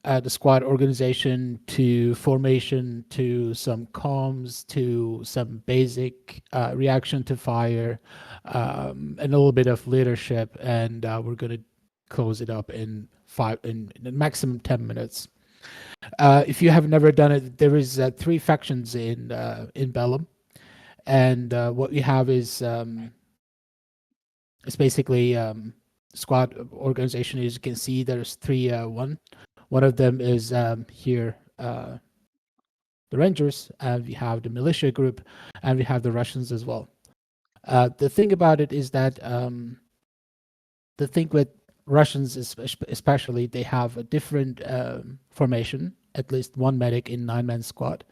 the squad organization to formation to some comms to some basic reaction to fire, and a little bit of leadership, and we're going to close it up in maximum 10 minutes. If you have never done it, there is 3 factions in Bellum, and what we have is it's basically squad organization. As you can see, there's 3 one of them is here, the Rangers, and we have the militia group, and we have the Russians as well. The thing about it is that the thing with Russians, especially, they have a different formation, at least one medic in 9-man squad,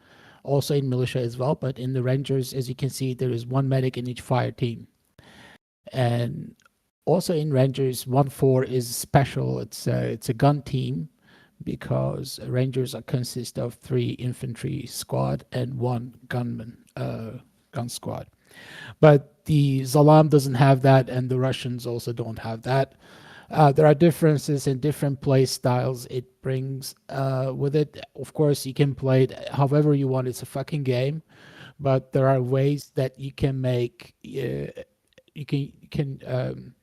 also in militia as well. But in the Rangers, as you can see, there is one medic in each fire team. And also in Rangers, 1-4 is special. It's a gun team, because Rangers consist of 3 infantry squad and 1 gun squad. But the Zalam doesn't have that, and the Russians also don't have that. There are differences in different play styles it brings with it. Of course, you can play it however you want. It's a fucking game, but there are ways that you can make you can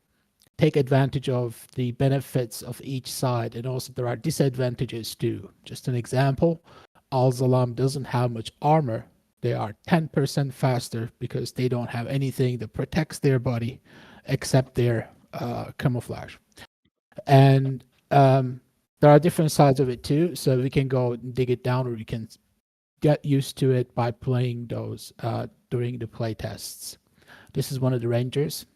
take advantage of the benefits of each side, and also there are disadvantages too. Just an example: Al Zalam doesn't have much armor. They are 10% faster because they don't have anything that protects their body except their camouflage. And there are different sides of it too, so we can go and dig it down, or we can get used to it by playing those during the play tests. This is one of the Rangers.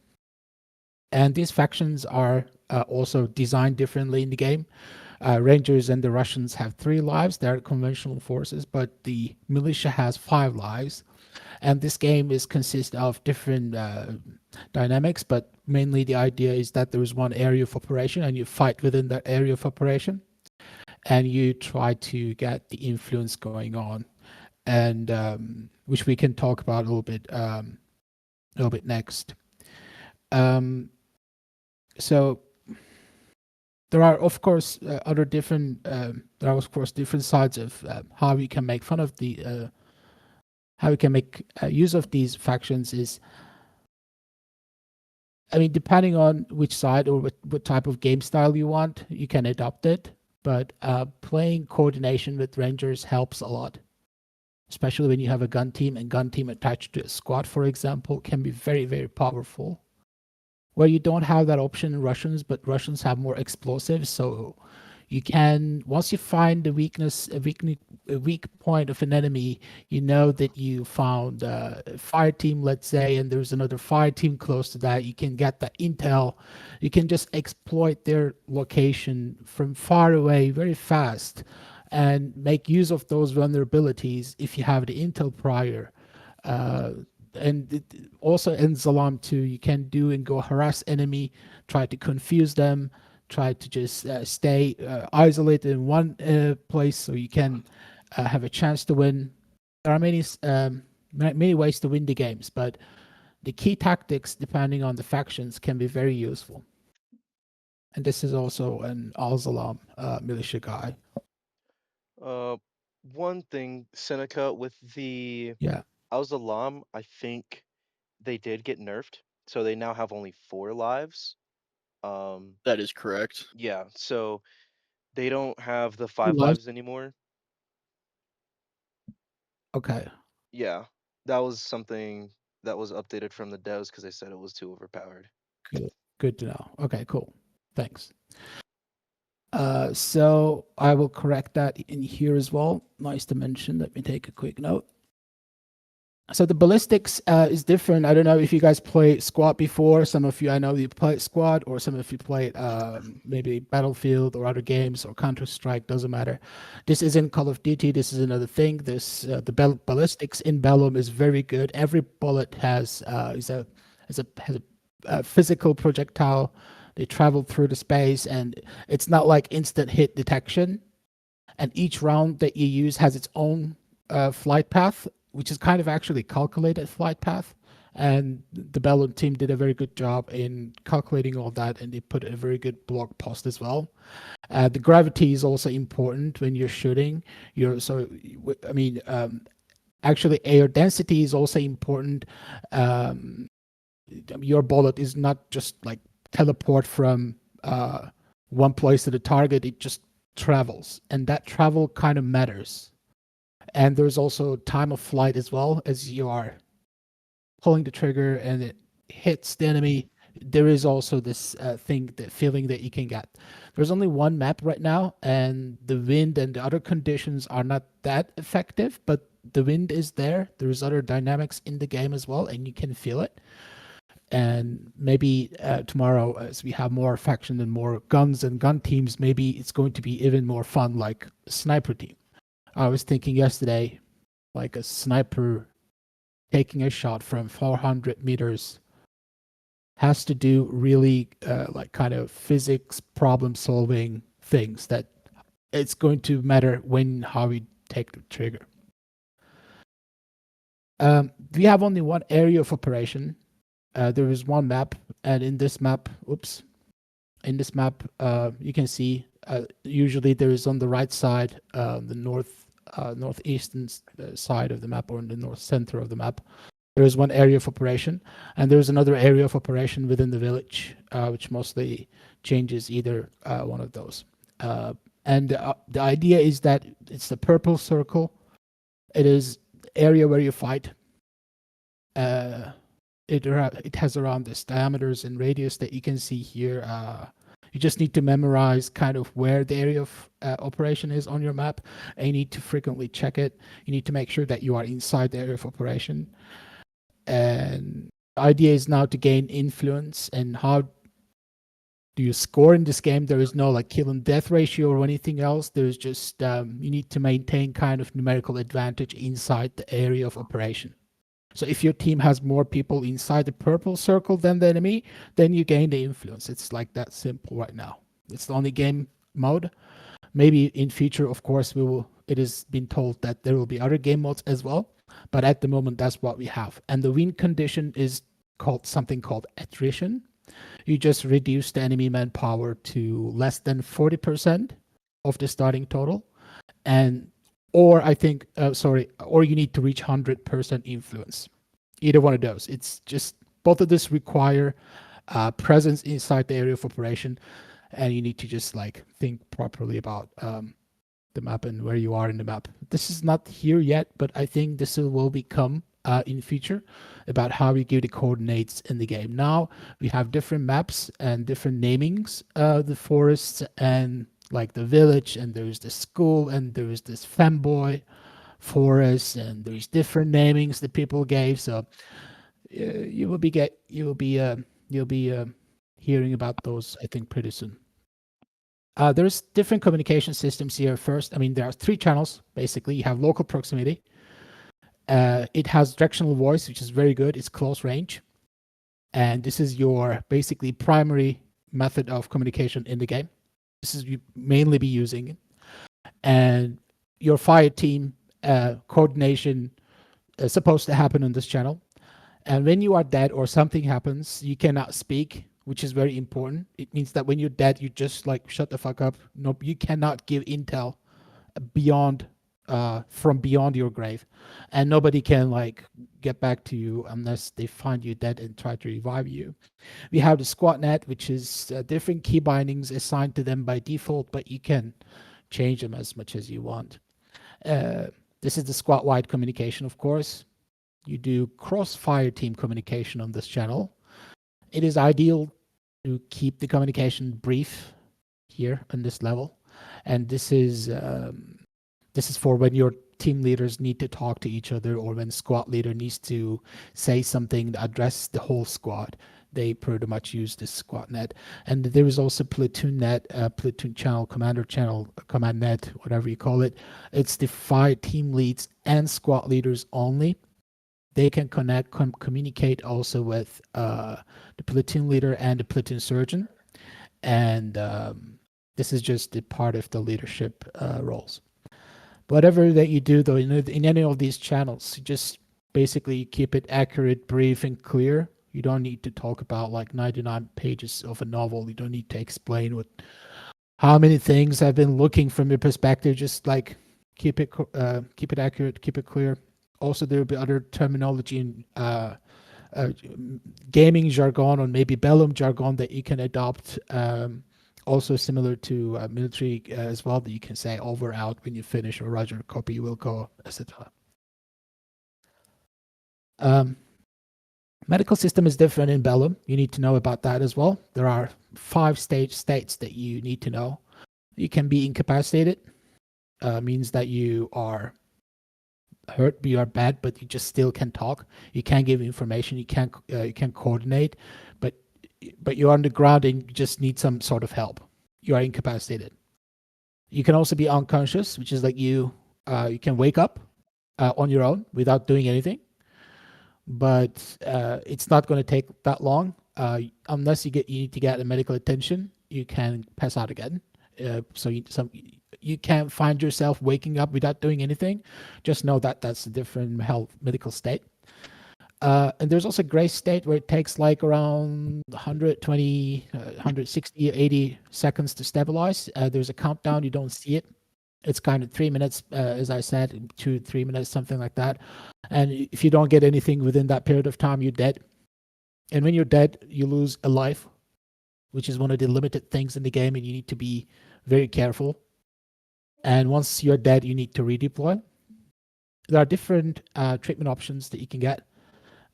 And these factions are also designed differently in the game. Rangers and the Russians have 3 lives. They're conventional forces, but the militia has 5 lives. And this game consists of different dynamics, but mainly the idea is that there is one area of operation, and you fight within that area of operation, and you try to get the influence going on, and which we can talk about a little bit next. So there are, of course, other different. There are, of course, different sides of how we can make fun of the, how we can make use of these factions. I mean, depending on which side or what type of game style you want, you can adopt it. But playing coordination with Rangers helps a lot, especially when you have a gun team, and gun team attached to a squad, for example, can be very, very powerful. Where you don't have that option in Russians, but Russians have more explosives, so you can, once you find the a weak point of an enemy, you know that you found a fire team, let's say, and there's another fire team close to that. You can get that intel. You can just exploit their location from far away very fast and make use of those vulnerabilities if you have the intel prior. And also in Zalam 2, you can do and go harass enemy, try to confuse them, try to just stay isolated in one place so you can have a chance to win. There are many ways to win the games, but the key tactics, depending on the factions, can be very useful. And this is also an Al Zalam militia guy. One thing, Seneca, with the Yeah. Al-Zalam, I think they did get nerfed, so they now have only 4 lives. That is correct. Yeah, so they don't have the 5 Lives. lives anymore. Okay. Yeah, that was something that was updated from the devs because they said it was too overpowered. Good. Good to know. Okay. Cool. Thanks. So I will correct that in here as well. Nice to mention. Let me take a quick note. So the ballistics is different. I don't know if you guys played Squad before. Some of you, I know you played Squad, or some of you played maybe Battlefield or other games or Counter-Strike, doesn't matter. This isn't Call of Duty. This is another thing. The ballistics in Bellum is very good. Every bullet has a physical projectile. They travel through the space, and it's not like instant hit detection. And each round that you use has its own flight path, which is kind of actually calculated flight path. And the Bellum team did a very good job in calculating all that, and they put a very good blog post as well. The gravity is also important when you're shooting. Actually, air density is also important. Um, your bullet is not just like teleport from one place to the target, it just travels, and that travel kind of matters. And there's also time of flight as well. As you are pulling the trigger and it hits the enemy, there is also this the feeling that you can get. There's only one map right now, and the wind and the other conditions are not that effective, but the wind is there. There's other dynamics in the game as well, and you can feel it. And maybe tomorrow, as we have more faction and more guns and gun teams, maybe it's going to be even more fun, like a sniper team. I was thinking yesterday, like a sniper taking a shot from 400 meters has to do really like kind of physics problem solving things that it's going to matter how we take the trigger. We have only one area of operation. There is one map, and in this map, you can see usually there is on the right side, the northeastern side of the map, or in the north center of the map, there is one area of operation, and there's another area of operation within the village, which mostly changes either one of those. And the idea is that it's the purple circle. It is the area where you fight. It has around this diameters and radius that you can see here. You just need to memorize kind of where the area of operation is on your map, and you need to frequently check it. You need to make sure that you are inside the area of operation. And the idea is now to gain influence. And how do you score in this game? There is no like kill and death ratio or anything else. There's just you need to maintain kind of numerical advantage inside the area of operation. So if your team has more people inside the purple circle than the enemy, then you gain the influence. It's like that simple right now. It's the only game mode. Maybe in future, of course, it has been told that there will be other game modes as well. But at the moment, that's what we have. And the win condition is something called attrition. You just reduce the enemy manpower to less than 40% of the starting total. Or you need to reach 100% influence. Either one of those. It's just both of this require presence inside the area of operation, and you need to just like think properly about the map and where you are in the map. This is not here yet, but I think this will become in future about how we give the coordinates in the game. Now we have different maps and different namings, the forests and like the village, and there's the school, and there's this femboy forest, and there's different namings that people gave. So you'll be hearing about those, I think, pretty soon. There's different communication systems here. First, there are 3 channels basically. You have local proximity. It has directional voice, which is very good. It's close range, and this is your basically primary method of communication in the game. This is you mainly be using. And your fire team coordination is supposed to happen on this channel. And when you are dead or something happens, you cannot speak, which is very important. It means that when you're dead, you just like shut the fuck up. No, you cannot give intel from beyond your grave, and nobody can like get back to you unless they find you dead and try to revive you. We have the squad net, which is different key bindings assigned to them by default, but you can change them as much as you want. This is the squad wide communication, of course. You do cross-fire team communication on this channel. It is ideal to keep the communication brief here on this level, and this is for when your team leaders need to talk to each other, or when squad leader needs to say something to address the whole squad. They pretty much use this squad net. And there is also platoon net, platoon channel, commander channel, command net, whatever you call it. It's the 5 team leads and squad leaders only. They can communicate also with the platoon leader and the platoon surgeon. And this is just a part of the leadership roles. Whatever that you do, though, in any of these channels, you just Basically, keep it accurate, brief, and clear. You don't need to talk about like 99 pages of a novel. You don't need to explain what how many things I've been looking from your perspective. Just like keep it accurate, keep it clear. Also, there will be other terminology in uh, gaming jargon or maybe Bellum jargon that you can adopt. Also similar to military as well, that you can say over out when you finish, or Roger, copy, will go, etc. Um, Medical system is different in Bellum. You need to know about that as well. There are 5 stage states that you need to know. You can be incapacitated, means that you are hurt, you are bad, but you just still can talk. You can give information. You can coordinate, but you're on the ground and you just need some sort of help. You are incapacitated. You can also be unconscious, which is like you can wake up on your own without doing anything, but it's not going to take that long. Unless you need to get the medical attention, you can pass out again. So you can find yourself waking up without doing anything. Just know that that's a different health medical state. And there's also gray state where it takes like around 120, 160, 80 seconds to stabilize. There's a countdown. You don't see it. It's kind of 3 minutes, as I said, 2, 3 minutes, something like that. And if you don't get anything within that period of time, you're dead. And when you're dead, you lose a life, which is one of the limited things in the game, and you need to be very careful. And once you're dead, you need to redeploy. There are different treatment options that you can get.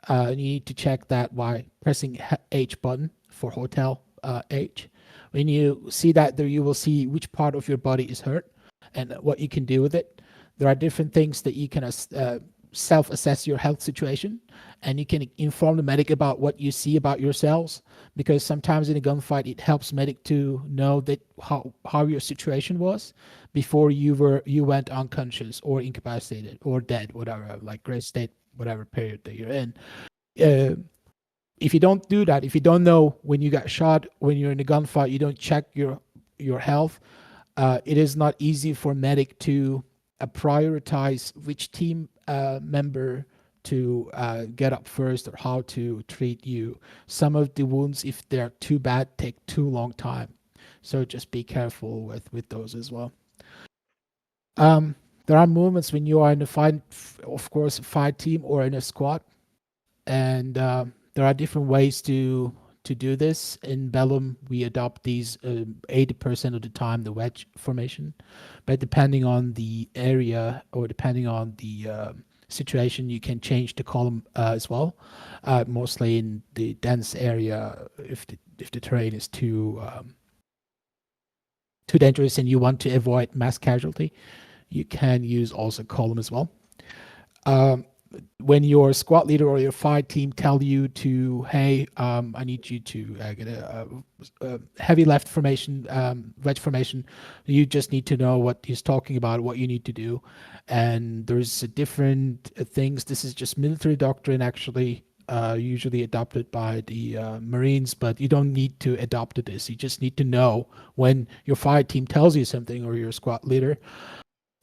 You need to check that by pressing H button for hotel H. When you see that, there you will see which part of your body is hurt and what you can do with it. There are different things that you can self-assess your health situation, and you can inform the medic about what you see about yourselves, because sometimes in a gunfight it helps medic to know that how your situation was before you went unconscious or incapacitated or dead, whatever, like gray state, whatever period that you're in. If you don't do that, if you don't know when you got shot, when you're in a gunfight, you don't check your health, it is not easy for medic to prioritize which team member to get up first or how to treat you. Some of the wounds, if they're too bad, take too long time. So just be careful with those as well. There are moments when you are in a fight, of course, a fight team or in a squad, and there are different ways to do this. In Bellum, we adopt these 80% of the time, the wedge formation, but depending on the area or depending on the situation, you can change the column as well. Mostly in the dense area, if the terrain is too dangerous and you want to avoid mass casualty, you can use also column as well. When your squad leader or your fight team tell you to, hey, I need you to get a heavy left formation, wedge formation, you just need to know what he's talking about, what you need to do. And there's different things. This is just military doctrine, actually, usually adopted by the Marines, but you don't need to adopt this. You just need to know when your fight team tells you something, or your squad leader.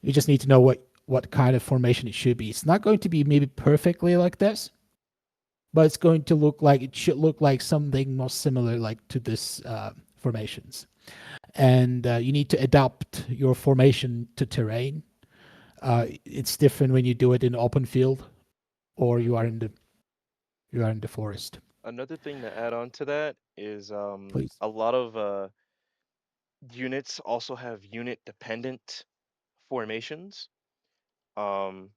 You just need to know what kind of formation it should be. It's not going to be maybe perfectly like this, but it's going to look like, it should look like something most similar like to this formations. And you need to adapt your formation to terrain. It's different when you do it in open field or you are in the forest. Another thing to add on to that is Please. a lot of units also have unit dependent formations. Um,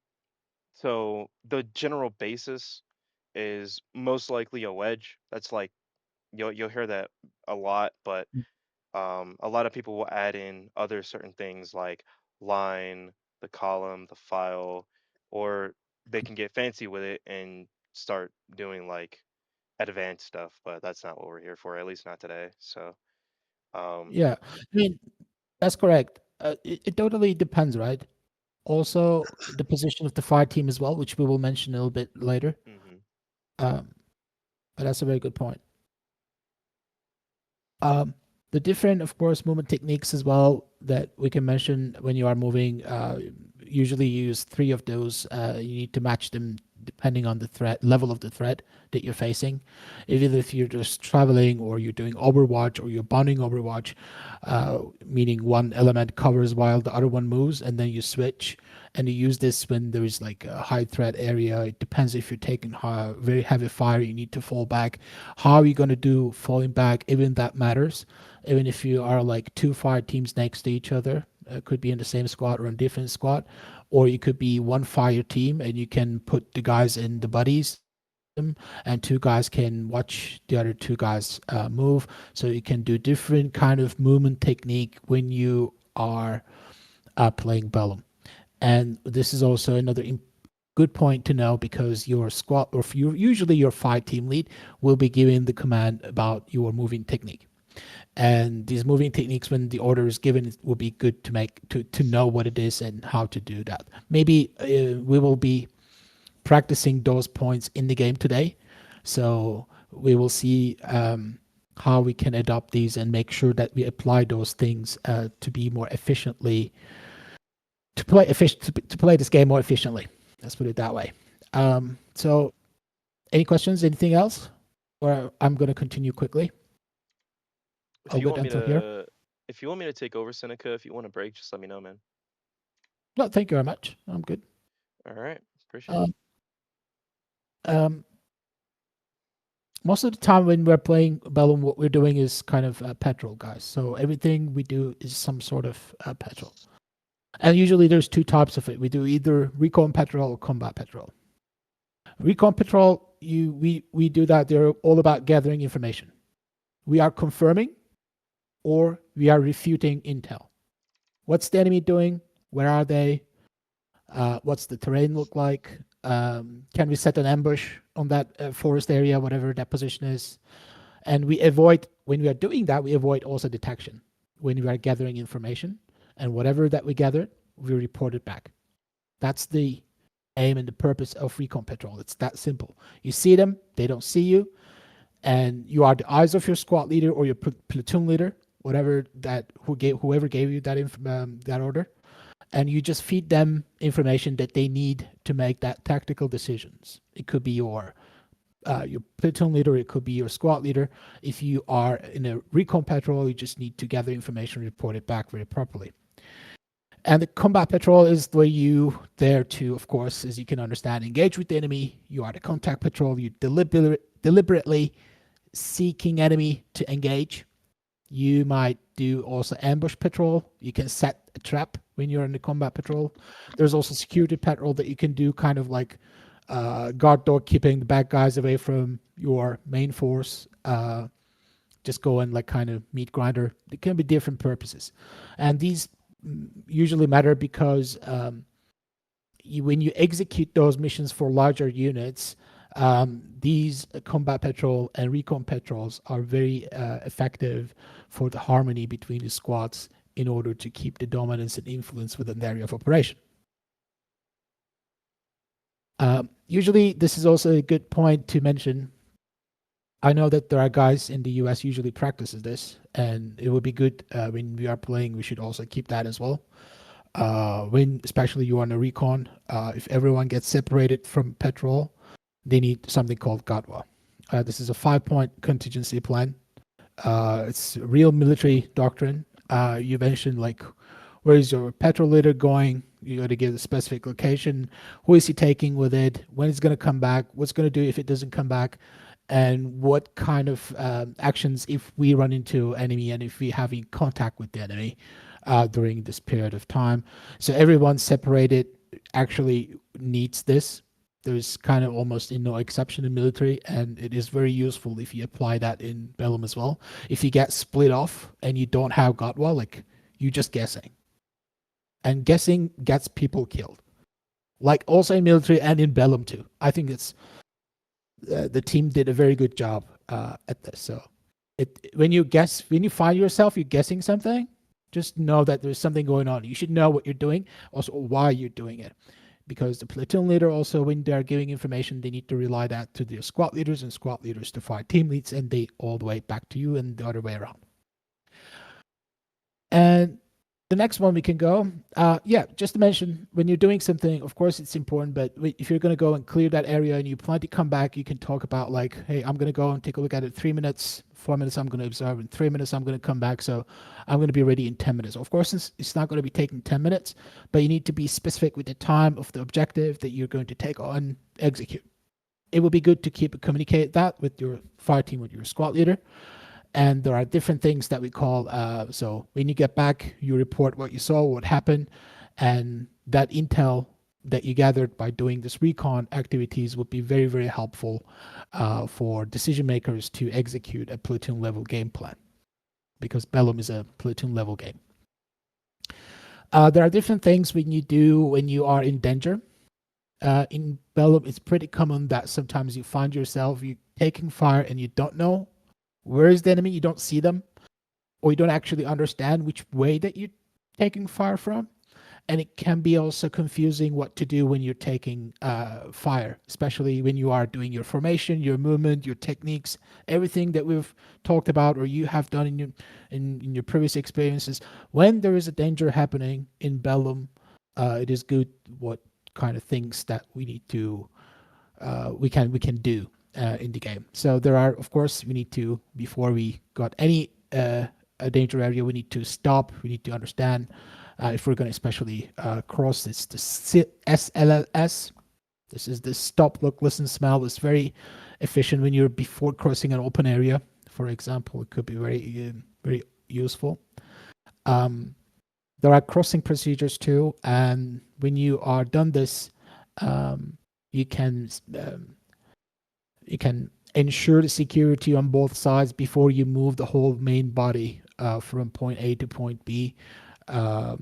so the general basis is most likely a wedge. That's like you'll hear that a lot, but a lot of people will add in other certain things like line, the column, the file, or they can get fancy with it and start doing like advanced stuff. But that's not what we're here for, at least not today. So, um, Yeah, I mean, that's correct. It totally depends, right? Also, the position of the fire team as well, which we will mention a little bit later. mhm. Um, but that's a very good point. Um, the different, of course, movement techniques as well that we can mention when you are moving. Usually, you use 3 of those. You need to match them depending on the threat level of the threat that you're facing. Even if you're just traveling or you're doing Overwatch or you're bonding Overwatch, meaning one element covers while the other one moves, and then you switch. And you use this when there is like a high threat area. It depends if you're taking very heavy fire, you need to fall back. How are you going to do falling back? Even that matters. Even if you are like two fire teams next to each other, could be in the same squad or in different squad, or you could be one fire team and you can put the guys in the buddies system, and two guys can watch the other two guys move. So you can do different kind of movement technique when you are playing Bellum. And this is also another good point to know, because your squad, or usually your fire team lead, will be giving the command about your moving technique. And these moving techniques, when the order is given, it will be good to know what it is and how to do that. Maybe we will be practicing those points in the game today, so we will see how we can adopt these and make sure that we apply those things to be more efficiently to play this game more efficiently. Let's put it that way. So, any questions? Anything else? Or I'm going to continue quickly. If All you good want me until here? to, if you want me to take over, Seneca, if you want a break, just let me know, man. No, thank you very much. I'm good. All right, appreciate it. Um, most of the time when we're playing Bellum, what we're doing is kind of petrol, guys. So everything we do is some sort of petrol. And usually there's two types of it. We do either recon patrol or combat patrol. Recon patrol, we do that. They're all about gathering information. We are confirming or we are refuting intel. What's the enemy doing? Where are they? What's the terrain look like? Can we set an ambush on that forest area, whatever that position is? And we avoid, when we are doing that, we avoid also detection when we are gathering information. And whatever that we gathered, we report it back. That's the aim and the purpose of recon patrol. It's that simple. You see them, they don't see you, and you are the eyes of your squad leader or your platoon leader, whatever that whoever gave you that order, and you just feed them information that they need to make that tactical decisions. It could be your platoon leader, it could be your squad leader. If you are in a recon patrol, you just need to gather information, report it back very properly. And the combat patrol is where you there to, of course, as you can understand, engage with the enemy. You are the contact patrol. You deliberately seeking enemy to engage. You might do also ambush patrol. You can set a trap when you're in the combat patrol. There's also security patrol that you can do, kind of like guard dog, keeping the bad guys away from your main force. Just go and like kind of meat grinder. It can be different purposes. And these usually matter because when you execute those missions for larger units, these combat patrol and recon patrols are very effective for the harmony between the squads in order to keep the dominance and influence within the area of operation. Usually, this is also a good point to mention. I know that there are guys in the US usually practices this, and it would be good when we are playing. We should also keep that as well. When especially you are on a recon, if everyone gets separated from patrol, they need something called GATWA. This is a 5-point contingency plan. It's real military doctrine. You mentioned like, where is your patrol leader going? You got to give the specific location. Who is he taking with it? When it's going to come back? What's going to do if it doesn't come back? And what kind of actions if we run into enemy and if we having contact with the enemy during this period of time. So everyone separated actually needs this. There's kind of almost no exception in military, and it is very useful if you apply that in Bellum as well. If you get split off and you don't have Gotwa, like you just guessing. And guessing gets people killed. Like also in military and in Bellum too. I think it's the team did a very good job at this. So when you find yourself, you're guessing something, just know that there's something going on. You should know what you're doing, also why you're doing it. Because the platoon leader also, when they're giving information, they need to rely that to their squad leaders and squad leaders to fire team leads, and they all the way back to you and the other way around. And the next one we can go. Yeah, just to mention, when you're doing something, of course it's important, but if you're going to go and clear that area and you plan to come back, you can talk about like, hey, I'm going to go and take a look at it 3 minutes, 4 minutes, I'm going to observe, in 3 minutes, I'm going to come back. So I'm going to be ready in 10 minutes. Of course, it's not going to be taking 10 minutes, but you need to be specific with the time of the objective that you're going to take on, execute. It would be good to communicate that with your fire team, with your squad leader. And there are different things that we call, so when you get back, you report what you saw, what happened, and that intel that you gathered by doing this recon activities would be very, very helpful for decision makers to execute a platoon level game plan, because Bellum is a platoon level game. There are different things when you do when you are in danger. In Bellum, it's pretty common that sometimes you find yourself you taking fire and you don't know where is the enemy, you don't see them, or you don't actually understand which way that you're taking fire from. And it can be also confusing what to do when you're taking fire, especially when you are doing your formation, your movement, your techniques, everything that we've talked about or you have done in your previous experiences. When there is a danger happening in Bellum, it is good what kind of things that we need to we can do in the game. So there are, of course, we need to, before we got any a danger area, we need to stop. We need to understand if we're going to especially cross this the SLLS. This is the stop, look, listen, smell. It's very efficient when you're before crossing an open area. For example, it could be very useful. There are crossing procedures too, and when you are done this, you can ensure the security on both sides before you move the whole main body from point A to point B. Your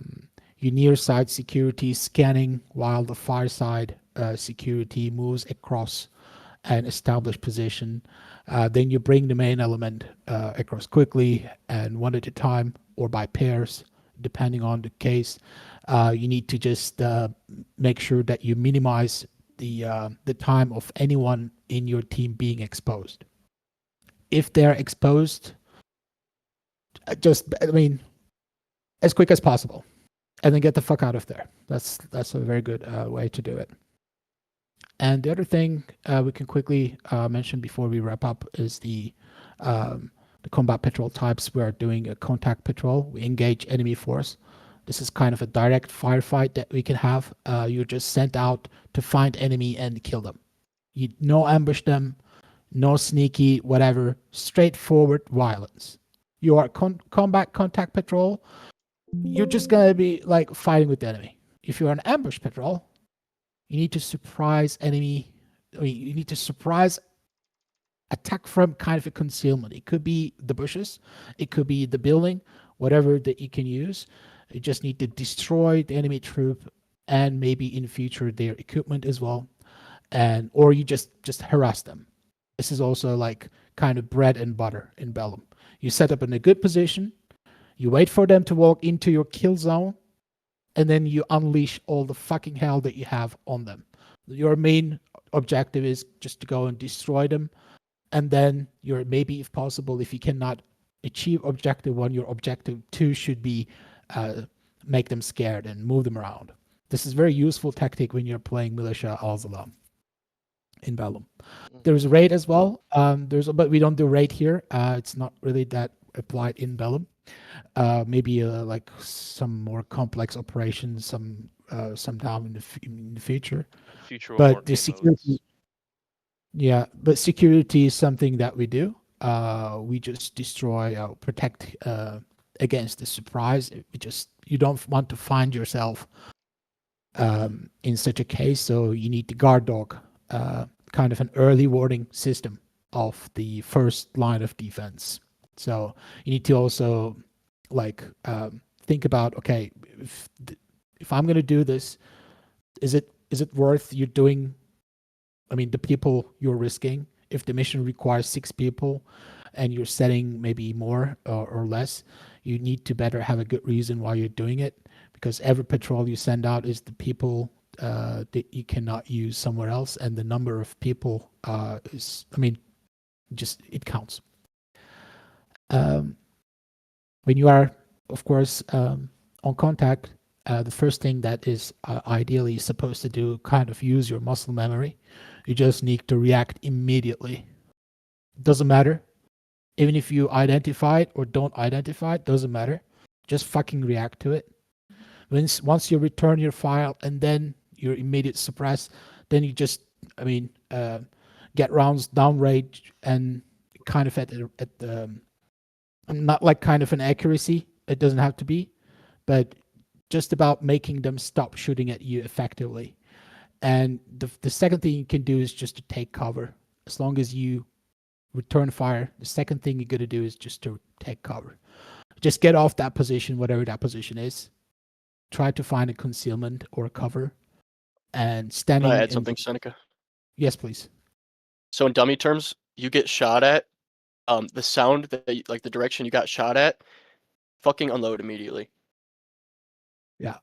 near side security scanning while the far side security moves across an established position. Then you bring the main element across quickly and one at a time or by pairs, depending on the case. You need to just make sure that you minimize the time of anyone in your team being exposed. If they're exposed, as quick as possible, and then get the fuck out of there. That's a very good way to do it. And the other thing we can quickly mention before we wrap up is the combat patrol types. We are doing a contact patrol. We engage enemy force. This is kind of a direct firefight that we can have. You're just sent out to find enemy and kill them. You no ambush them, no sneaky, whatever. Straightforward violence. You are combat contact patrol. You're just gonna be like fighting with the enemy. If you're an ambush patrol, you need to surprise enemy. You need to surprise attack from kind of a concealment. It could be the bushes, it could be the building, whatever that you can use. You just need to destroy the enemy troop and maybe in future their equipment as well, and or you just harass them. This is also like kind of bread and butter in Bellum. You set up in a good position, you wait for them to walk into your kill zone, and then you unleash all the fucking hell that you have on them. Your main objective is just to go and destroy them, and then your maybe, if possible, if you cannot achieve objective 1, your objective 2 should be make them scared and move them around. This is a very useful tactic when you're playing Militia Al-Zalam in Bellum. There's raid as well. But we don't do raid here. It's not really that applied in Bellum. Maybe like some more complex operations, some down in the future. But the security, but security is something that we do. We just destroy, protect against the surprise. You don't want to find yourself in such a case, so you need the guard dog, kind of an early warning system of the first line of defense. So you need to also think about, okay, if I'm going to do this, is it worth you doing? I mean, the people you're risking. If the mission requires 6 people, and you're setting maybe more or less, you need to better have a good reason why you're doing it, because every patrol you send out is the people that you cannot use somewhere else, and the number of people it counts. When you are, of course, on on contact, the first thing that is ideally supposed to do, kind of use your muscle memory. You just need to react immediately. Doesn't matter. Even if you identify it or don't identify it, doesn't matter. Just fucking react to it. Once you return your file and then you're immediate suppress, then you just, get rounds downrange and kind of at the not like kind of an accuracy. It doesn't have to be, but just about making them stop shooting at you effectively. And the second thing you can do is just to take cover. As long as you return fire, the second thing you're going to do is just to take cover. Just get off that position, whatever that position is. Try to find a concealment or a cover. And standing. Can I add something, Seneca? Yes, please. So in dummy terms, you get shot at. The sound that like the direction you got shot at, fucking unload immediately. Yeah.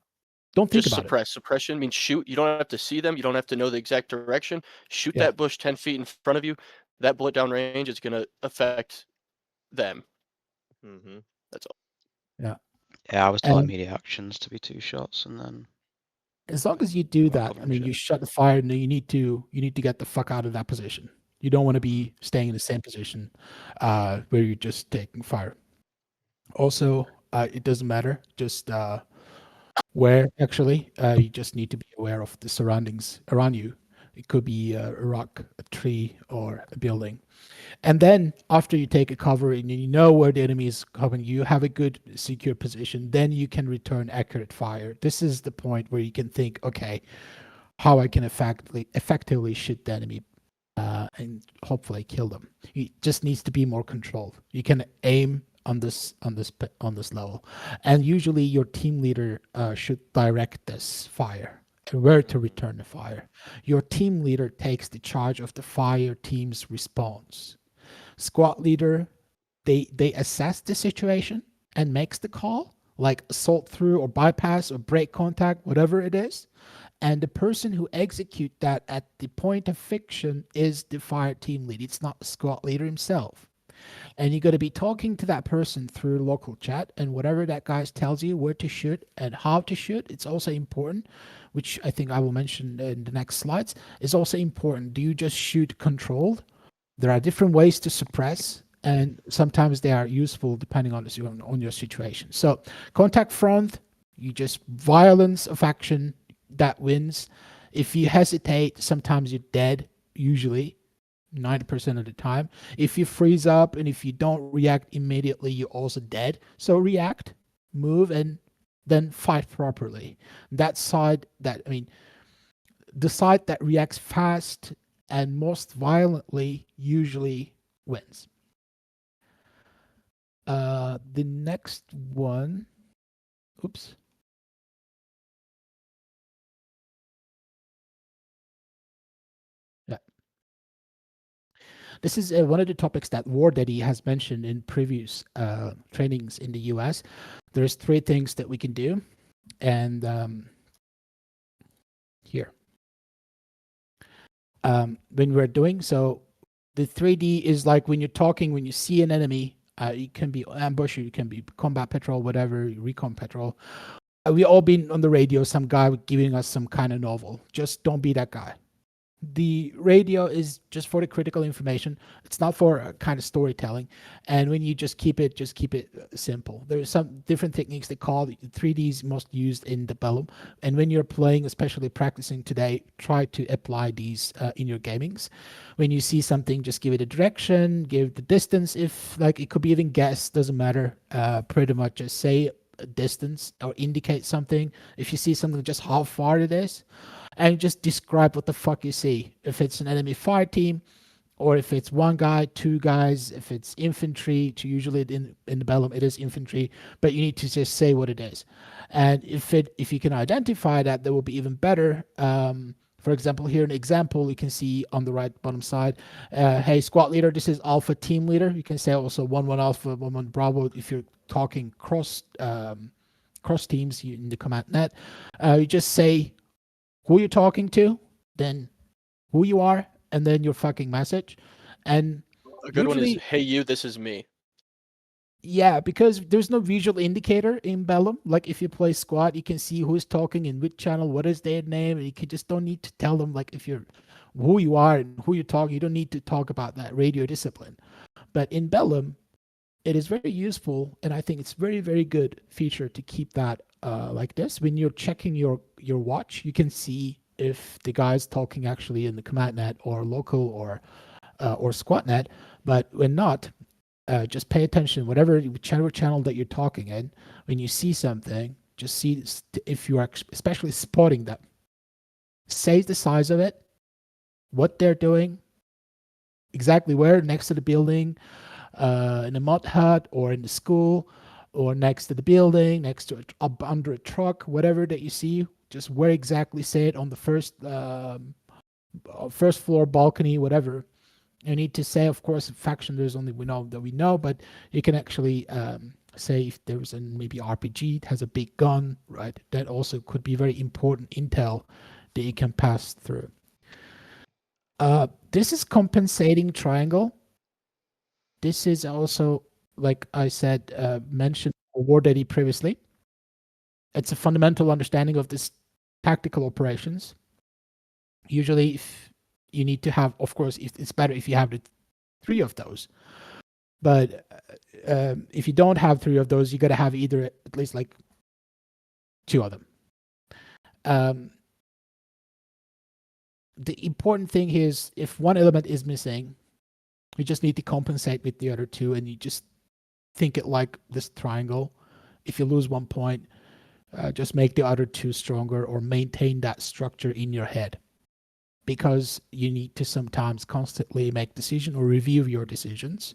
Don't think Just about suppress. Suppression means shoot. You don't have to see them. You don't have to know the exact direction. Shoot that bush 10 feet in front of you. That bullet down range is going to affect them. Mm-hmm. That's all. Yeah. Yeah, I was taught immediate actions to be 2 shots, and then as long as you do that, you shut the fire, and you need to get the fuck out of that position. You don't want to be staying in the same position where you're just taking fire. Also, it doesn't matter just where, actually. You just need to be aware of the surroundings around you. It could be a rock, a tree, or a building. And then after you take a cover and you know where the enemy is coming, you have a good secure position, then you can return accurate fire. This is the point where you can think, okay, how I can effectively shoot the enemy and hopefully kill them. It just needs to be more controlled. You can aim on this level, and usually your team leader should direct this fire and where to return the fire. Your team leader takes the charge of the fire team's response. Squad leader, they assess the situation and makes the call, like assault through or bypass or break contact, whatever it is. And the person who execute that at the point of fiction is the fire team lead. It's not the squad leader himself. And you're going to be talking to that person through local chat, and whatever that guy tells you where to shoot and how to shoot, it's also important, which I think I will mention in the next slides, is also important. Do you just shoot controlled? There are different ways to suppress, and sometimes they are useful depending on your situation. So contact front, you just violence of action, that wins. If you hesitate, sometimes you're dead, usually 90% of the time. If you freeze up and if you don't react immediately, you're also dead. So react, move, and then fight properly. The side that reacts fast and most violently usually wins. The next one, oops. Yeah. This is one of the topics that War Daddy has mentioned in previous trainings in the US. There's 3 things that we can do. And here. When we're doing so, the 3D is like when you're talking, when you see an enemy, it can be ambush, it can be combat patrol, whatever, recon patrol. We all been on the radio, some guy giving us some kind of novel. Just don't be that guy. The radio is just for the critical information. It's not for a kind of storytelling. And when you just keep it simple. There's some different techniques they call 3Ds most used in the Bellum. And when you're playing, especially practicing today, try to apply these in your gamings. When you see something, just give it a direction, give the distance. If like it could be even guess, doesn't matter. Pretty much just say a distance or indicate something. If you see something, just how far it is. And just describe what the fuck you see. If it's an enemy fire team, or if it's 1 guy, 2 guys, if it's infantry, usually in the Bellum it is infantry, but you need to just say what it is. And if you can identify that, that will be even better. For example, here an example you can see on the right bottom side. Hey, squad leader, this is Alpha team leader. You can say also 1-1 Alpha, 1-1 Bravo if you're talking cross teams in the command net. You just say who you're talking to, then who you are, and then your fucking message. And a good one is, hey you, this is me. Yeah, because there's no visual indicator in Bellum. Like if you play squad, you can see who's talking in which channel, what is their name, and you can just don't need to tell them like if you're who you are and who you're talking. You don't need to talk about that radio discipline. But in Bellum, it is very useful, and I think it's very very good feature to keep that like this. When you're checking your watch, you can see if the guy's talking actually in the command net or local or squad net. But when not, just pay attention, whichever channel that you're talking in. When you see something, just see if you are especially spotting them. Say the size of it, what they're doing, exactly where, next to the building, in a mud hut, or in the school, or next to the building, next to up under a truck, whatever that you see. Just where exactly, say it on the first floor balcony, whatever. You need to say, of course, faction there's only we know, but you can actually say if there's a maybe RPG, it has a big gun, right? That also could be very important intel that you can pass through. This is compensating triangle. This is also, like I said, mentioned War Daddy previously. It's a fundamental understanding of this tactical operations. Usually, if you need to have, of course, it's better if you have the 3 of those. But if you don't have 3 of those, you got to have either at least like 2 of them. The important thing is if one element is missing, you just need to compensate with the other 2, and you just think it like this triangle. If you lose 1 point, just make the other 2 stronger, or maintain that structure in your head. Because you need to sometimes constantly make decisions or review your decisions.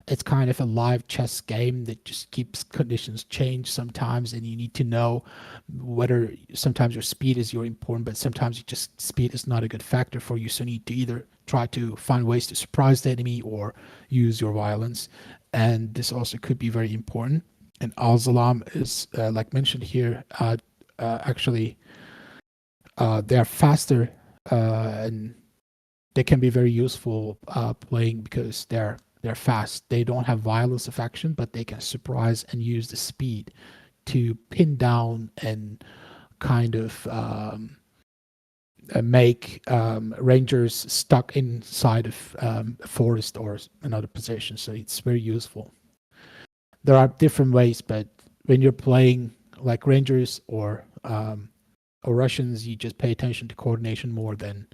It's kind of a live chess game that just keeps conditions change sometimes, and you need to know whether sometimes your speed is your important, but sometimes speed is not a good factor for you. So you need to either try to find ways to surprise the enemy or use your violence. And this also could be very important. And Al-Zalam is, like mentioned here, actually, they are faster and they can be very useful playing because they're fast. They don't have violence of action, but they can surprise and use the speed to pin down and kind of make rangers stuck inside of a forest or another position. So it's very useful. There are different ways, but when you're playing like rangers or Russians, you just pay attention to coordination more than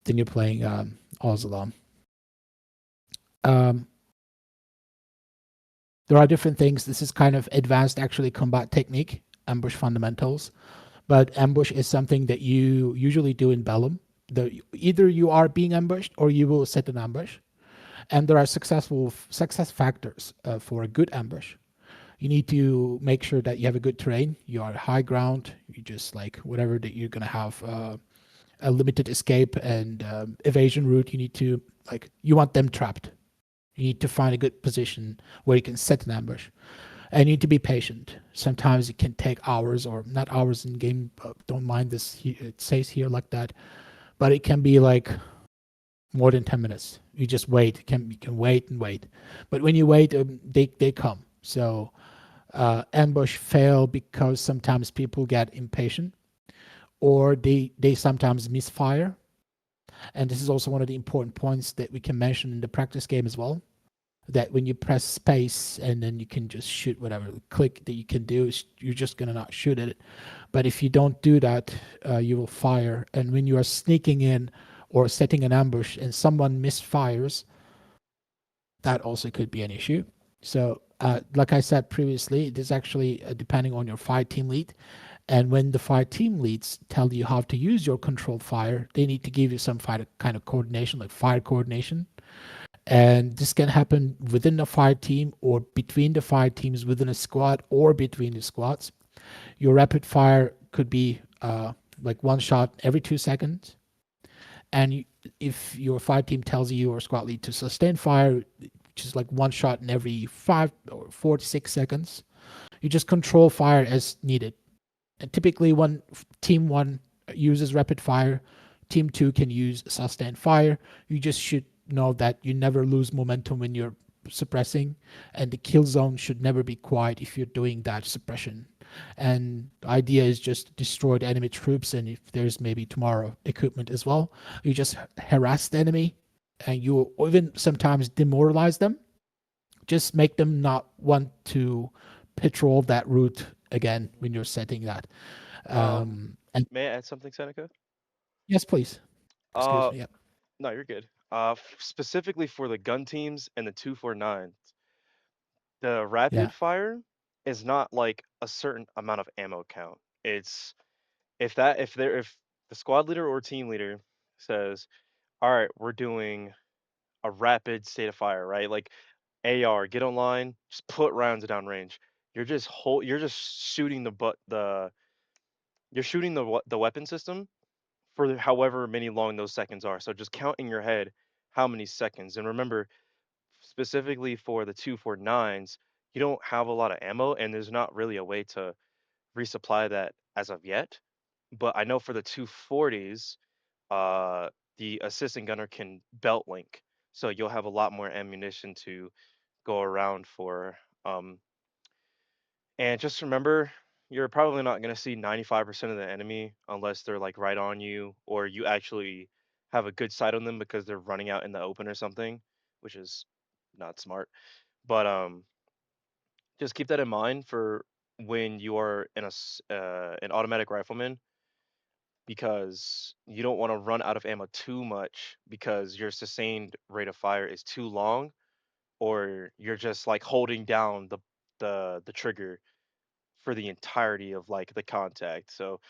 you're playing Al-Zalam. There are different things. This is kind of advanced actually combat technique, ambush fundamentals. But ambush is something that you usually do in Bellum. Either you are being ambushed or you will set an ambush. And there are success factors for a good ambush. You need to make sure that you have a good terrain. You are high ground. You just like whatever that you're going to have a limited escape and evasion route. You need to you want them trapped. You need to find a good position where you can set an ambush. And you need to be patient. Sometimes it can take hours, or not hours in game. Don't mind this. It says here like that. But it can be like more than 10 minutes. You just wait. You can wait and wait. But when you wait, they come. So ambush fail because sometimes people get impatient, or they sometimes misfire. And this is also one of the important points that we can mention in the practice game as well, that when you press space and then you can just shoot whatever click that you can do, you're just going to not shoot it. But if you don't do that, you will fire. And when you are sneaking in or setting an ambush and someone misfires, that also could be an issue. So like I said previously, it is actually depending on your fire team lead. And when the fire team leads tell you how to use your controlled fire, they need to give you some kind of coordination, like fire coordination. And this can happen within the fire team or between the fire teams, within a squad or between the squads. Your rapid fire could be like one shot every 2 seconds. And if your fire team tells you or squad lead to sustain fire, which is like one shot in every 5 or 4 to 6 seconds, you just control fire as needed. And typically when team 1 uses rapid fire, team 2 can use sustained fire. You just should know that you never lose momentum when you're suppressing, and the kill zone should never be quiet if you're doing that suppression. And the idea is just to destroy the enemy troops, and if there's maybe tomorrow equipment as well, you just harass the enemy, and you even sometimes demoralize them, just make them not want to patrol that route again when you're setting that. And May I add something, Seneca? yes, please. Excuse Uh, me. Yeah. no, you're good. Specifically for the gun teams and the 249s, the Yeah. rapid fire is not like a certain amount of ammo count. It's if the squad leader or team leader says, "All right, we're doing a rapid state of fire," right? Like AR, get online, just put rounds downrange. You're just shooting you're shooting the weapon system for however many long those seconds are. So just count in your head how many seconds. And remember, specifically for the 249s, you don't have a lot of ammo, and there's not really a way to resupply that as of yet. But I know for the 240s, the assistant gunner can belt link, so you'll have a lot more ammunition to go around for. And just remember, you're probably not going to see 95% of the enemy unless they're like right on you, or you actually have a good sight on them because they're running out in the open or something, which is not smart. But just keep that in mind for when you are an automatic rifleman, because you don't want to run out of ammo too much because your sustained rate of fire is too long, or you're just like holding down the trigger for the entirety of like the contact. So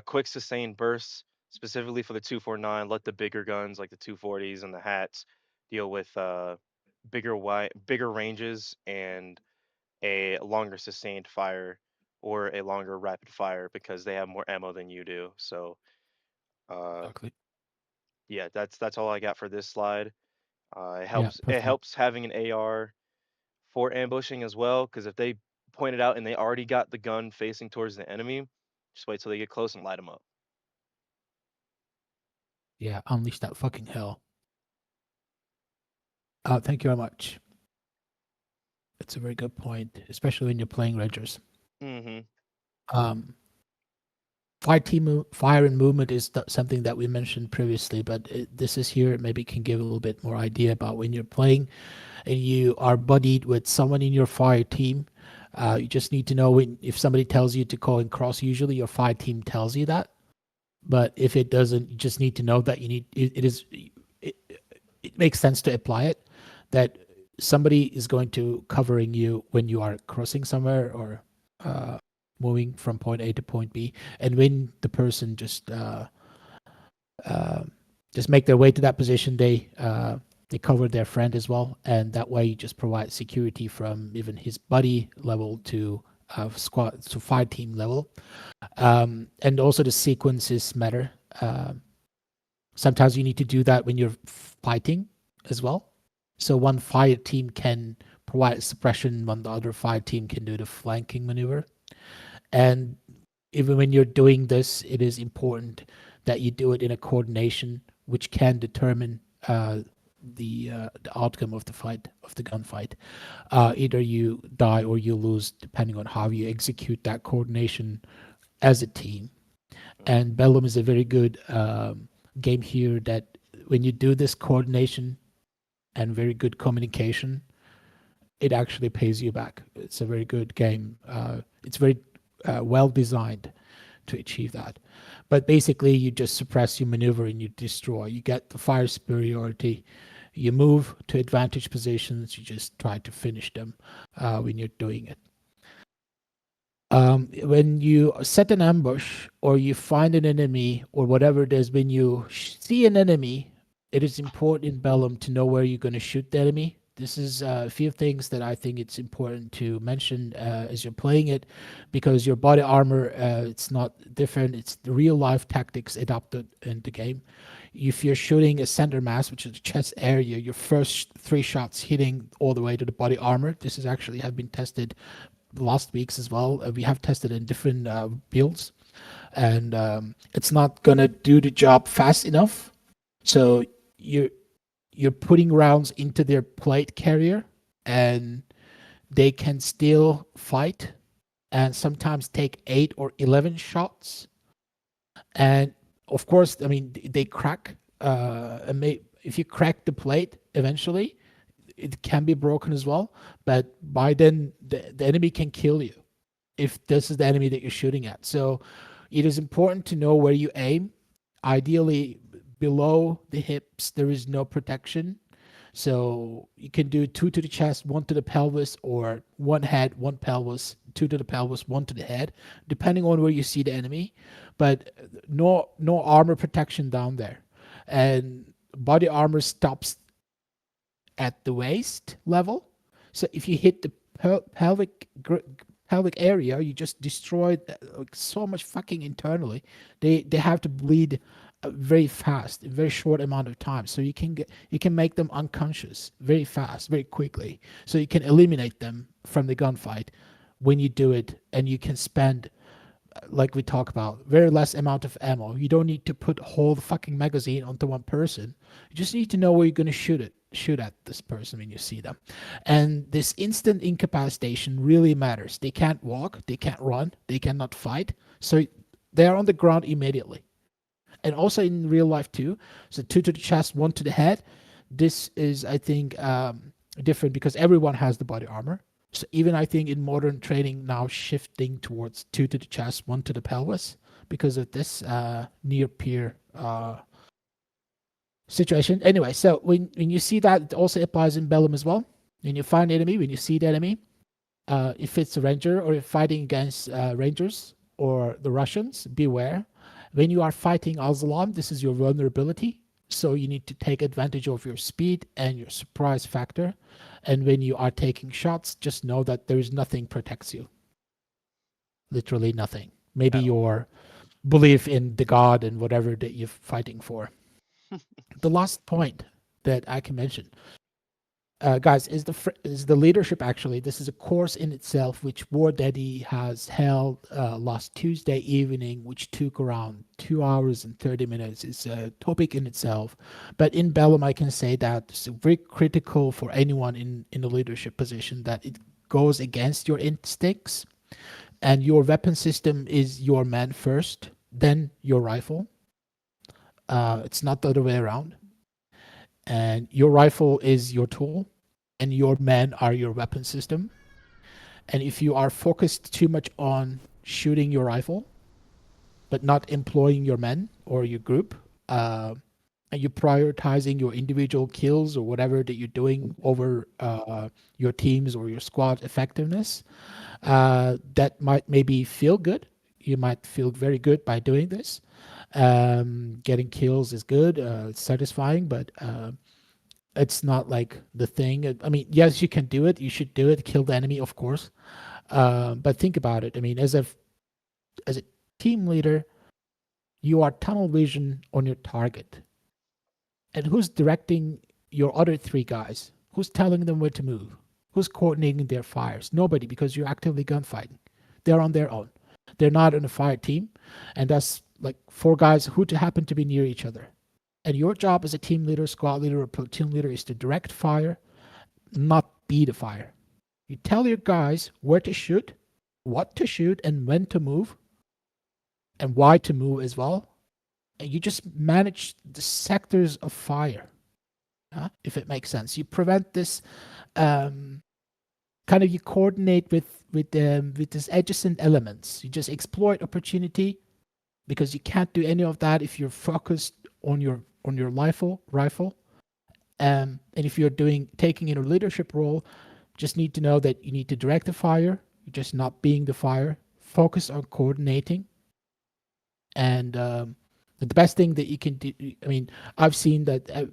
quick sustained bursts, specifically for the 249. Let the bigger guns like the 240s and the hats deal with bigger ranges and a longer sustained fire or a longer rapid fire because they have more ammo than you do. So uh, Exactly. yeah, that's all I got for this slide. Yeah. It Perfect. helps having an AR for ambushing as well, because if they point it out and they already got the gun facing towards the enemy, just wait till they get close and light them up. Yeah. Unleash that fucking hell. Thank you very much. It's a very good point, especially when you're playing Rangers. Mm-hmm. Um, fire and movement is something that we mentioned previously, but this is here. Maybe can give a little bit more idea about when you're playing and you are buddied with someone in your fire team. You just need to know if somebody tells you to call and cross. Usually, your fire team tells you that, but if it doesn't, you just need to know that it, it makes sense to apply it. That somebody is going to covering you when you are crossing somewhere or uh, moving from point A to point B, and when the person uh, just make their way to that position, they cover their friend as well, and that way you just provide security from even his buddy level to squad to fire team level, and also the sequences matter. Sometimes you need to do that when you're fighting as well. So one fire team can provide suppression, when the other fire team can do the flanking maneuver. And even when you're doing this, it is important that you do it in a coordination which can determine the outcome of the fight, of the gunfight. Either you die or you lose, depending on how you execute that coordination as a team. And Bellum is a very good game here that when you do this coordination and very good communication, it actually pays you back. It's a very good game. It's very well designed to achieve that. But basically, you just suppress, you maneuver, and you destroy. You get the fire superiority. You move to advantage positions. You just try to finish them when you're doing it. When you set an ambush or you find an enemy or whatever it is, when you see an enemy, it is important in Bellum to know where you're going to shoot the enemy. This is a few things that I think it's important to mention as you're playing it, because your body armor, it's not different. It's the real life tactics adapted in the game. If you're shooting a center mass, which is the chest area, your first 3 shots hitting all the way to the body armor. This is actually have been tested last weeks as well. We have tested in different builds, and it's not gonna do the job fast enough. So you're putting rounds into their plate carrier, and they can still fight and sometimes take 8 or 11 shots. And of course, I mean, they crack. If you crack the plate eventually, it can be broken as well. But by then, the enemy can kill you if this is the enemy that you're shooting at. So it is important to know where you aim. Ideally, below the hips, there is no protection. So you can do 2 to the chest, 1 to the pelvis, or 1 head, 1 pelvis, 2 to the pelvis, 1 to the head, depending on where you see the enemy. But no armor protection down there. And body armor stops at the waist level. So if you hit the pelvic area, you just destroyed so much fucking internally. They have to bleed very fast, in very short amount of time. So you can make them unconscious very fast, very quickly. So you can eliminate them from the gunfight when you do it, and you can spend, like we talk about, very less amount of ammo. You don't need to put whole fucking magazine onto one person. You just need to know where you're going to shoot at this person when you see them. And this instant incapacitation really matters. They can't walk, they can't run, they cannot fight. So they are on the ground immediately. And also in real life too. So 2 to the chest, 1 to the head. This is, I think, different because everyone has the body armor. So even I think in modern training now shifting towards 2 to the chest, 1 to the pelvis because of this near peer situation. Anyway, so when you see that, it also applies in Bellum as well. When you find enemy, when you see the enemy, if it's a ranger or you're fighting against rangers or the Russians, beware. When you are fighting Al-Zalam, this is your vulnerability. So you need to take advantage of your speed and your surprise factor. And when you are taking shots, just know that there is nothing protects you. Literally nothing. Maybe your belief in the God and whatever that you're fighting for. The last point that I can mention, guys, is the leadership. Actually, this is a course in itself which War Daddy has held last Tuesday evening, which took around 2 hours and 30 minutes. It's a topic in itself, but in Bellum, I can say that it's very critical for anyone in a leadership position that it goes against your instincts, and your weapon system is your man first, then your rifle. It's not the other way around. And your rifle is your tool, and your men are your weapon system. And if you are focused too much on shooting your rifle, but not employing your men or your group, and you're prioritizing your individual kills or whatever that you're doing over your teams or your squad effectiveness, that might maybe feel good. You might feel very good by doing this. Getting kills is good, it's satisfying, but it's not like the thing. I mean, yes, you can do it. You should do it. Kill the enemy, of course. But think about it. I mean, as a team leader, you are tunnel vision on your target. And who's directing your other 3 guys? Who's telling them where to move? Who's coordinating their fires? Nobody, because you're actively gunfighting. They're on their own. They're not on a fire team. And that's like 4 guys who happen to be near each other. And your job as a team leader, squad leader, or platoon leader is to direct fire, not be the fire. You tell your guys where to shoot, what to shoot, and when to move, and why to move as well. And you just manage the sectors of fire, if it makes sense. You prevent this you coordinate with these adjacent elements. You just exploit opportunity, because you can't do any of that if you're focused on your rifle. And if you're taking in a leadership role, just need to know that you need to direct the fire. You're just not being the fire. Focus on coordinating. And the best thing that you can do, I mean, I've seen that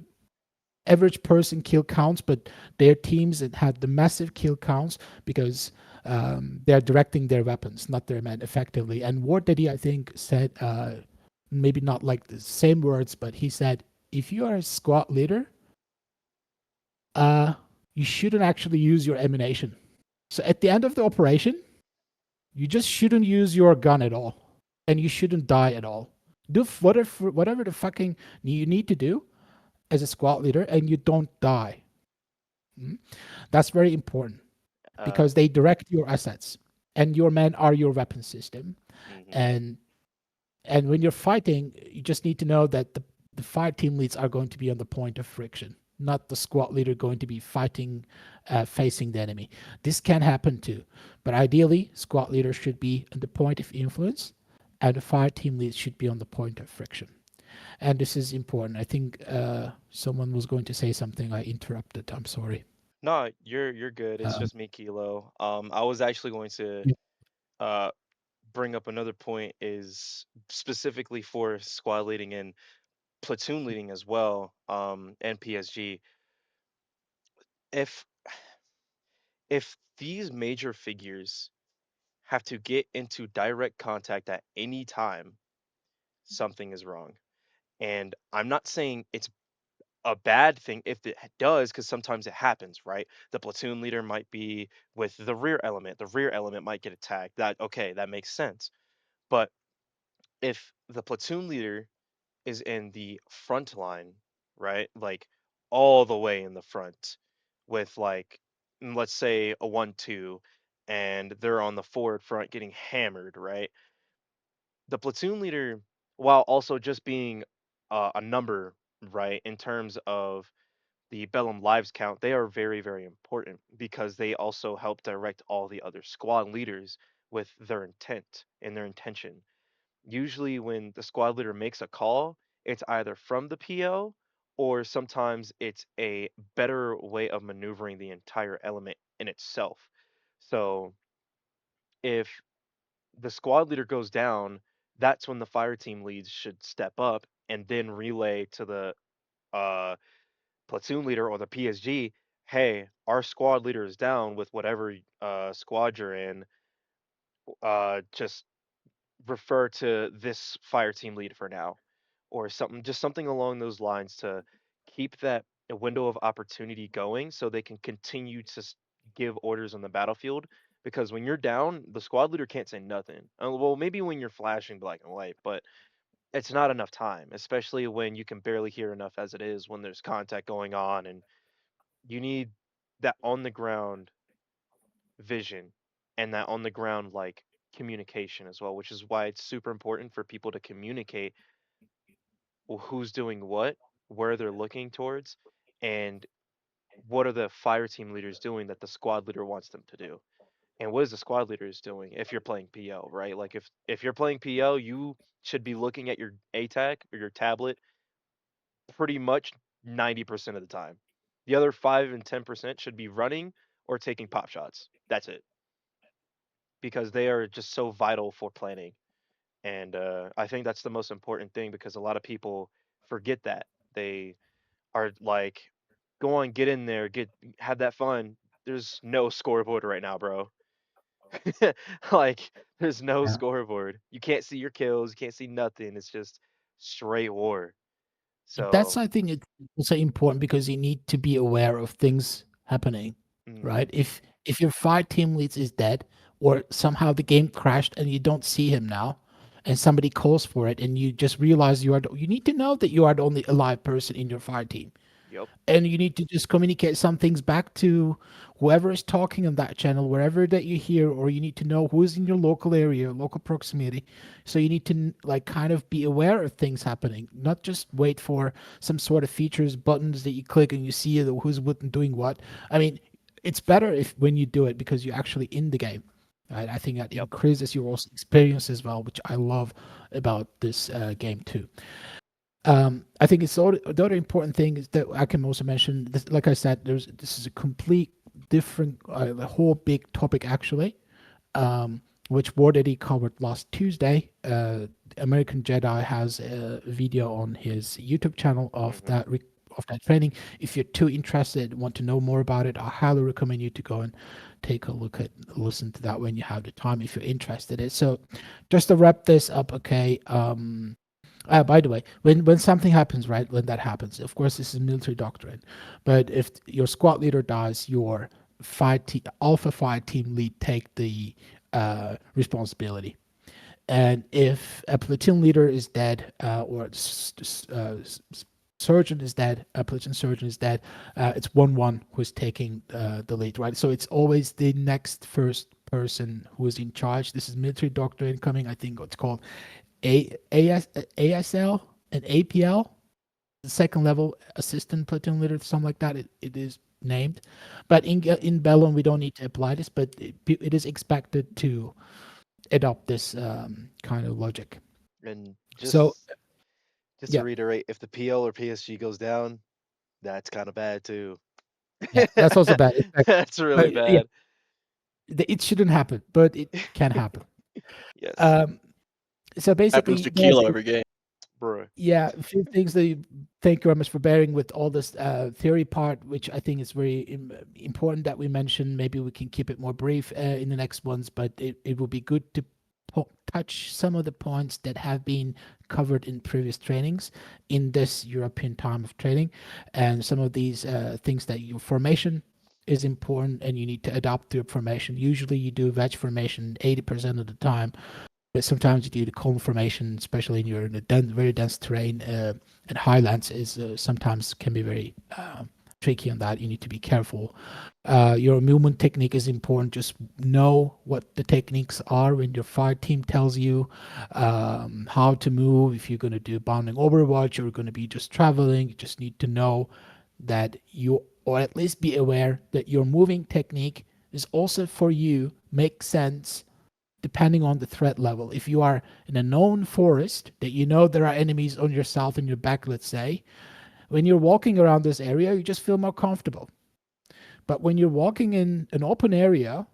average person kill counts, but their teams that had the massive kill counts because they're directing their weapons, not their men, effectively. And War Daddy, I think, said, maybe not like the same words, but he said, if you are a squad leader, you shouldn't actually use your ammunition. So at the end of the operation, you just shouldn't use your gun at all, and you shouldn't die at all. Do whatever the fucking you need to do as a squad leader, and you don't die. Mhm. That's very important Uh, because they direct your assets, and your men are your weapon system. mhm. And when you're fighting, you just need to know that the five team leads are going to be on the point of friction, not the squad leader going to be fighting, facing the enemy. This can happen too, but ideally, squad leader should be on the point of influence, and the five team leads should be on the point of friction. And this is important. I think someone was going to say something. I interrupted. I'm sorry. No, you're good. It's Um, just me, Kilo. I was actually going to yeah. uh bring up another point is specifically for squad leading and platoon leading as well, and PSG. If these major figures have to get into direct contact at any time, something is wrong. And I'm not saying it's a bad thing if it does, because sometimes it happens, right? The platoon leader might be with the rear element. The rear element might get attacked. That okay, that makes sense. But if the platoon leader is in the front line, right? Like all the way in the front with like let's say a 1-2 and they're on the forward front getting hammered, right? The platoon leader, while also just being a number, right, in terms of the Bellum lives count, they are very, very important because they also help direct all the other squad leaders with their intent and their intention. Usually, when the squad leader makes a call, it's either from the PO or sometimes it's a better way of maneuvering the entire element in itself. So, if the squad leader goes down, that's when the fire team leads should step up and then relay to the uh, platoon leader or the PSG, hey, our squad leader is down with whatever squad you're in. Just refer to this fire team lead for now, or something, just something along those lines to keep that window of opportunity going so they can continue to give orders on the battlefield. Because when you're down, the squad leader can't say nothing. Well, maybe when you're flashing black and white, but it's not enough time, especially when you can barely hear enough as it is when there's contact going on, and you need that on the ground vision and that on the ground like communication as well, which is why it's super important for people to communicate who's doing what, where they're looking towards, and what are the fire team leaders doing that the squad leader wants them to do. And what is the squad leader is doing if you're playing PO, right? Like if you're playing PO, you should be looking at your ATAC or your tablet pretty much 90% of the time. The other 5 and 10% should be running or taking pop shots. That's it. Because they are just so vital for planning. And I think that's the most important thing because a lot of people forget that. They are like, go on, get in there, have that fun. There's no scoreboard right now, bro. Like, there's no Yeah. scoreboard. You can't see your kills, you can't see nothing. It's just straight war. That's, So, I think, it's also important because you need to be aware of things happening, mhm, right? If your five team leads is dead, or somehow the game crashed and you don't see him now, and somebody calls for it, and you just realize you need to know that you are the only alive person in your fire team, yep, and you need to just communicate some things back to whoever is talking on that channel, wherever that you hear, or you need to know who is in your local area, local proximity. So you need to like kind of be aware of things happening, not just wait for some sort of features buttons that you click and you see who's doing what. I mean, it's better if when you do it because you're actually in the game. Right? I think that yep, increases your experience as well, which I love about this game too. I think it's the other important thing is that I can also mention, this, like I said, this is a complete different, the whole big topic actually, which we already covered last Tuesday. American Jedi has a video on his YouTube channel of mhm, of that training. If you're too interested, want to know more about it, I highly recommend you to go and take a listen to that when you have the time if you're interested in it. So, just to wrap this up, okay. By the way, when something happens, right? When that happens, of course, this is military doctrine. But if your squad leader dies, your alpha fight team lead take the responsibility. And if a platoon leader is dead, or surgeon is dead, a platoon sergeant is dead, it's 1-1 who's taking the lead, right? So it's always the next first person who is in charge. This is military doctrine coming. I think it's called ASL and APL, the second level assistant platoon leader, something like that. It is named, but in Bellum we don't need to apply this, but it is expected to adopt this kind of logic. And just So just yeah. to reiterate, if the PL or PSG goes down, that's kind of bad too. Yeah, that's also bad. That's really But yeah, bad. it shouldn't happen, but it can happen. Yes, So Happens basically, to guys, Kilo every game. bro. yeah, a few things that thank you very much for bearing with all this theory part, which I think is very important that we mention. Maybe we can keep it more brief in the next ones, but it would be good to touch some of the points that have been covered in previous trainings in this European time of training, and some of these things that your formation is important and you need to adapt to your formation. Usually you do wedge formation 80% of the time, but sometimes you do the column formation, especially in your very dense terrain, and highlands is sometimes can be very tricky on that. You need to be careful. Your movement technique is important. Just know what the techniques are when your fire team tells you how to move. If you're going to do bounding overwatch, or you're going to be just traveling, you just need to know that you, or at least be aware that your moving technique is also for you makes sense depending on the threat level. If you are in a known forest that you know there are enemies on your south and your back, let's say, when you're walking around this area, you just feel more comfortable. But when you're walking in an open area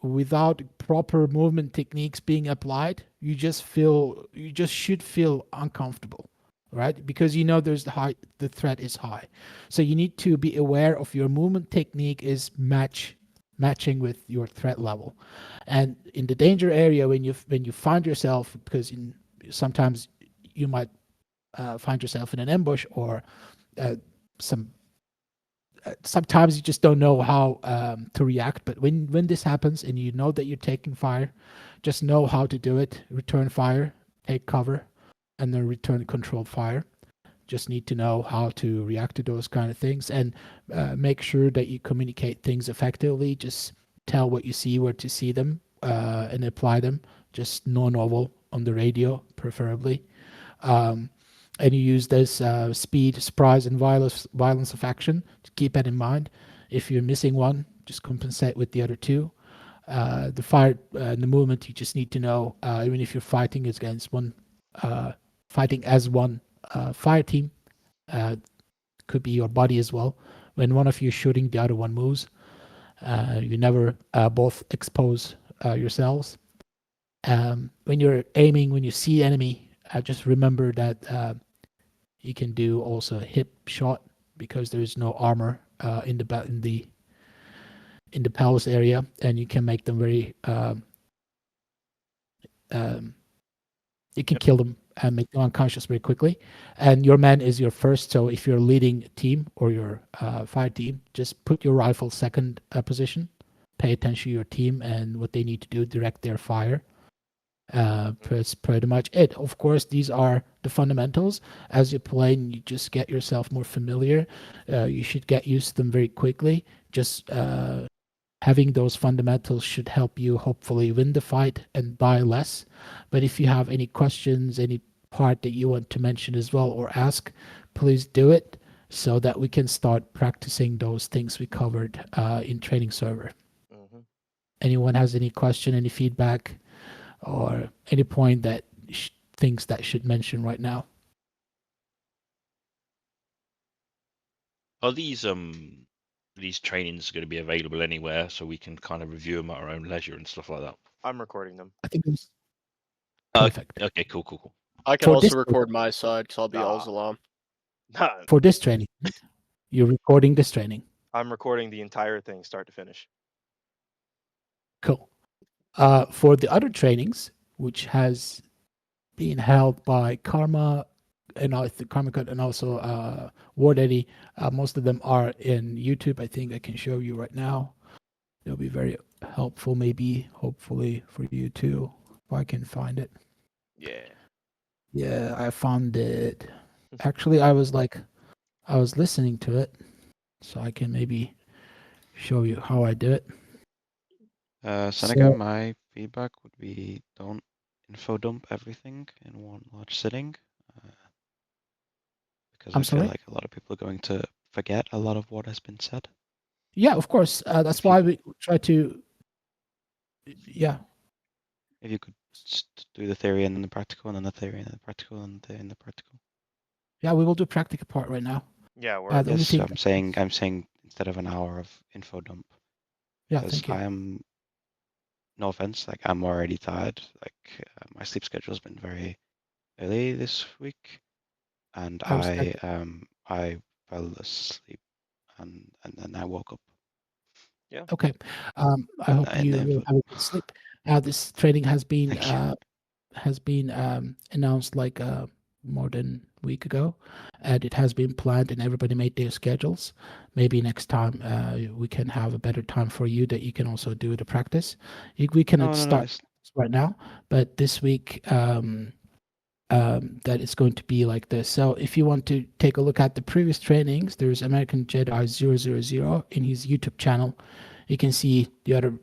without proper movement techniques being applied, you just should feel uncomfortable, right? Because you know the threat is high. So you need to be aware of your movement technique is matching with your threat level. And in the danger area, when you find yourself, because sometimes you might find yourself in an ambush, or sometimes you just don't know how to react. But when this happens and you know that you're taking fire, just know how to do it. Return fire, take cover, and then return controlled fire. Just need to know how to react to those kind of things, and make sure that you communicate things effectively. Just tell what you see, where to see them, and apply them. Just non-novel on the radio, preferably. And you use this speed, surprise, and violence of action. To keep that in mind. If you're missing one, just compensate with the other two. The fire, the movement, you just need to know. Even if you're fighting against fighting as one fire team, could be your body as well. When one of you is shooting, the other one moves. You never both expose yourselves. When you're aiming, when you see enemy, just remember that you can do also a hip shot, because there is no armor in the palace area, and you can make them very you can kill them and make them unconscious very quickly. And your man is your first. So if you're leading team or your fire team, just put your rifle second position. Pay attention to your team and what they need to do. Direct their fire. That's pretty much it. Of course, these are the fundamentals. As you play, and you just get yourself more familiar. You should get used to them very quickly. Just having those fundamentals should help you hopefully win the fight and die less. But if you have any questions, any part that you want to mention as well or ask, please do it, so that we can start practicing those things we covered in training server. Mm-hmm. Anyone has any question, any feedback, or any point that things that should mention right now? Are these trainings going to be available anywhere, so we can kind of review them at our own leisure and stuff like that? I'm recording them. I think it's perfect. Okay, cool. I can For also this- record my side because I'll be all Nah. Zalam. For this training, you're recording this training. I'm recording the entire thing, start to finish. Cool. For the other trainings, which has been held by Karma and Karma Cut and also War Daddy, most of them are in YouTube. I think I can show you right now. It'll be very helpful, maybe, hopefully, for you too, if I can find it. Yeah. Yeah, I found it. Actually, I was like I was listening to it, so I can maybe show you how I do it. Seneca, So- my feedback would be don't info dump everything in one large sitting. Because I'm I feel sorry? like a lot of people are going to forget a lot of what has been said. Yeah, of course. That's If you why could- we try to. Yeah, If you could do the theory and then the practical, and then the theory and then the practical, and the practical. yeah, we will do practical part right now. Yeah, we're The only Yes, thing. I'm saying instead of an hour of info dump. Yeah, Because thank you. I am, no offense, like I'm already tired. Like my sleep schedule has been very early this week, and I respect it. I fell asleep, and then I woke up. Okay. I hope in the you will info. have a good sleep. This training has been Thank you. announced like more than a week ago, and it has been planned, and everybody made their schedules. Maybe next time we can have a better time for you that you can also do the practice. We cannot No, start it's right now, but this week that it's going to be like this. So if you want to take a look at the previous trainings, there's American Jedi 000 in his YouTube channel. You can see the other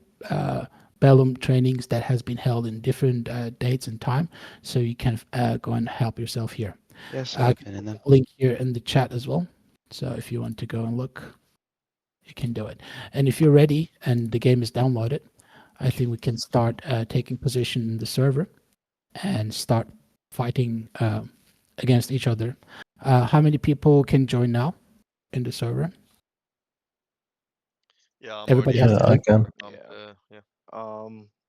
Bellum trainings that has been held in different dates and time. So you can go and help yourself here. yes, I I've can been in put them. a link here in the chat as well. So if you want to go and look, you can do it. And if you're ready and the game is downloaded, I think we can start taking position in the server and start fighting against each other. How many people can join now in the server? Yeah, I'm Everybody already has in. to can. Yeah.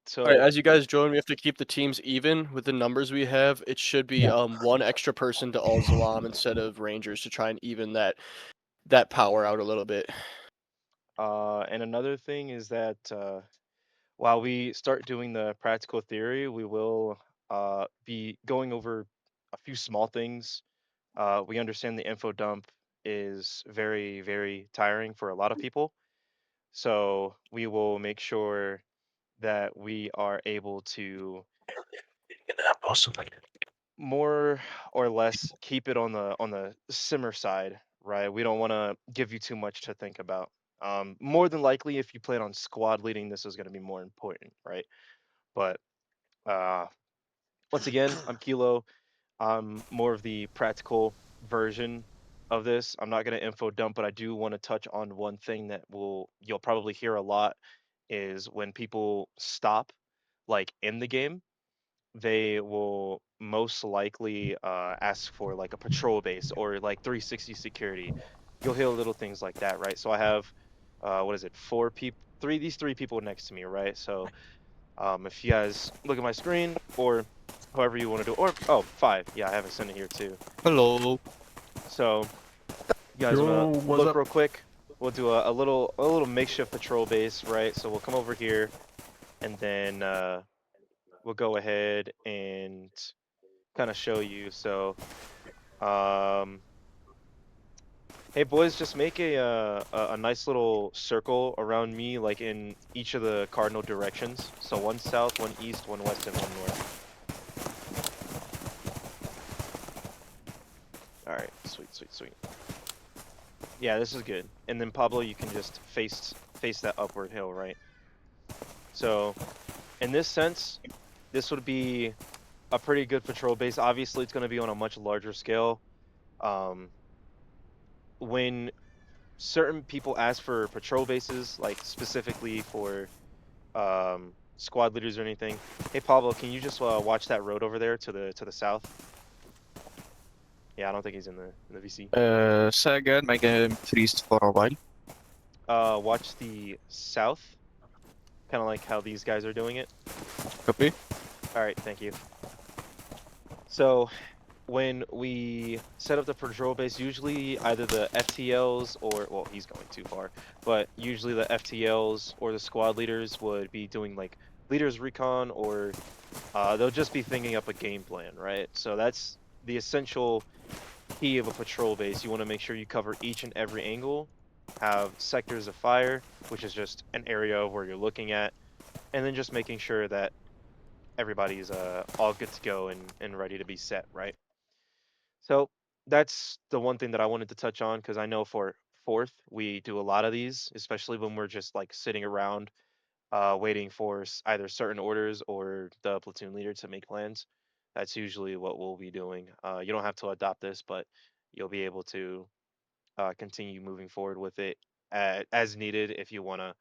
So All right, as you guys join, we have to keep the teams even with the numbers we have. It should be Yeah. one extra person to all Zalam instead of Rangers to try and even that power out a little bit. and another thing is that while we start doing the practical theory, we will be going over a few small things. We understand the info dump is very, very tiring for a lot of people. So we will make sure that we are able to more or less keep it on the simmer side, right? We don't want to give you too much to think about. More than likely, if you plan on squad leading, this is going to be more important, right? But once again, I'm Kilo. I'm more of the practical version of this. I'm not going to info dump, but I do want to touch on one thing that you'll probably hear a lot is when people stop, like in the game, they will most likely ask for like a patrol base or like 360 security. You'll hear little things like that, right? So I have, what is it, these three people next to me, right? So if you guys look at my screen or however you want to do, or oh, five, yeah, I have it here too. Hello. So you guys want to look real quick? We'll do a little makeshift patrol base, right? So we'll come over here, and then we'll go ahead and kind of show you. So, hey boys, just make a nice little circle around me, like in each of the cardinal directions. So one south, one east, one west, and one north. All right, sweet. Yeah, this is good. And then Pablo, you can just face that upward hill, right? So, in this sense, this would be a pretty good patrol base. Obviously, it's going to be on a much larger scale. When certain people ask for patrol bases, like specifically for squad leaders or anything, hey Pablo, can you just watch that road over there to the south? Yeah, I don't think he's in the VC. Say again, my game freezed for a while. Watch the south, kind of like how these guys are doing it. Copy. All right, thank you. So when we set up the patrol base, usually either the FTLs or, well, he's going too far, but usually the FTLs or the squad leaders would be doing like leaders recon, or they'll just be thinking up a game plan, right? So that's the essential key of a patrol base. You want to make sure you cover each and every angle, have sectors of fire, which is just an area of where you're looking at, and then just making sure that everybody's all good to go and ready to be set, right? So that's the one thing that I wanted to touch on because I know for fourth we do a lot of these, especially when we're just like sitting around waiting for either certain orders or the platoon leader to make plans. That's usually what we'll be doing. You don't have to adopt this, but you'll be able to continue moving forward with it as needed if you want to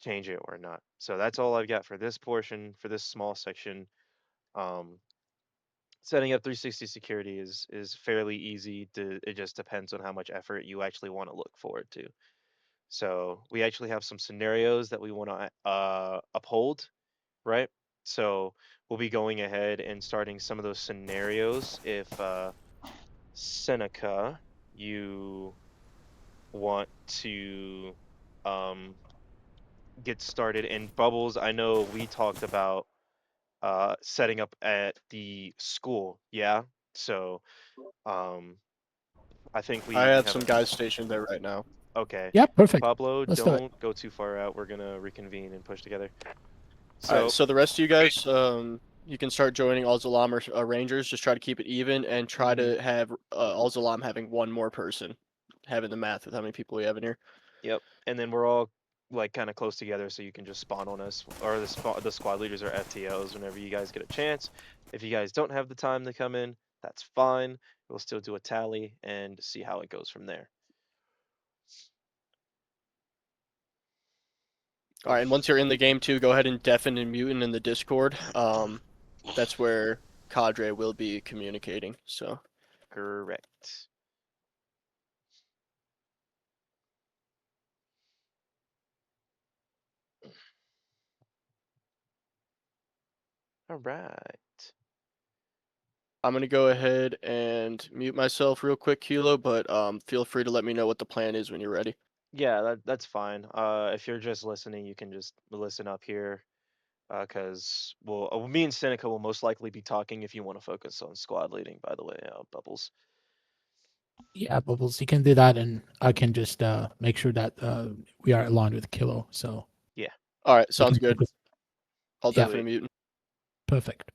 change it or not. So that's all I've got for this portion, for this small section. Um, Setting up 360 security is fairly easy. It just depends on how much effort you actually want to look forward to. So we actually have some scenarios that we want to uphold, right? So we'll be going ahead and starting some of those scenarios. If Seneca, you want to um, get started, and Bubbles, I know we talked about setting up at the school, yeah. So um, I think I we have have some a guys stationed there right now. okay. Yeah, perfect. Pablo, Let's do it. don't go too far out. We're gonna reconvene and push together. All right, So so the rest of you guys, you can start joining Al Zalam or Rangers. Just try to keep it even and try mhm, to have Al Zalam having one more person. Having the math with how many people we have in here. yep, and then we're all like kind of close together, so you can just spawn on us, or the squad leaders or FTOs whenever you guys get a chance. If you guys don't have the time to come in, that's fine. We'll still do a tally and see how it goes from there. All right, and once you're in the game too, go ahead and deafen and mute in the Discord. That's where Cadre will be communicating. So Correct. All right. I'm gonna go ahead and mute myself real quick, Kilo. But feel free to let me know what the plan is when you're ready. Yeah, that's fine. If you're just listening, you can just listen up here. Because me and Seneca will most likely be talking if you want to focus on squad leading. By the way, Bubbles. Yeah, Bubbles, you can do that, and I can just make sure that we are aligned with Kilo. So Yeah. All right, we sounds can good. focus. I'll Yeah. definitely mute. Perfect.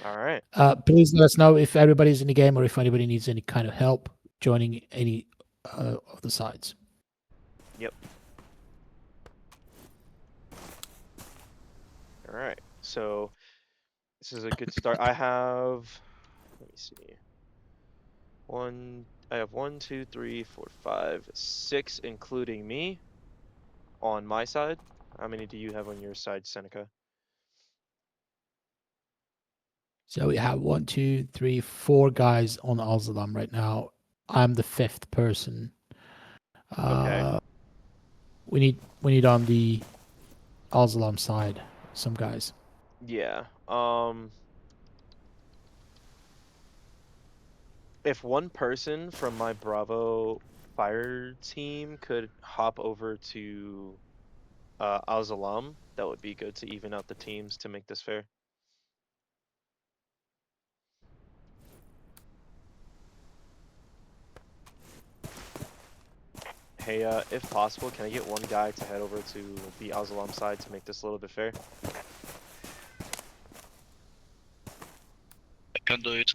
All right. Please let us know if everybody's in the game or if anybody needs any kind of help joining any of the sides. Yep. All right. So this is a good start. I have. Let me see. I have 1, 2, 3, 4, 5, 6, including me on my side. How many do you have on your side, Seneca? So we have 1, 2, 3, 4 guys on Al-Zalam right now. I'm the fifth person. Okay. We need on the Al-Zalam side some guys. Yeah. If one person from my Bravo fire team could hop over to Al-Zalam, that would be good to even out the teams to make this fair. Hey, if possible, can I get one guy to head over to the Al-Zalam side to make this a little bit fair? I can do it.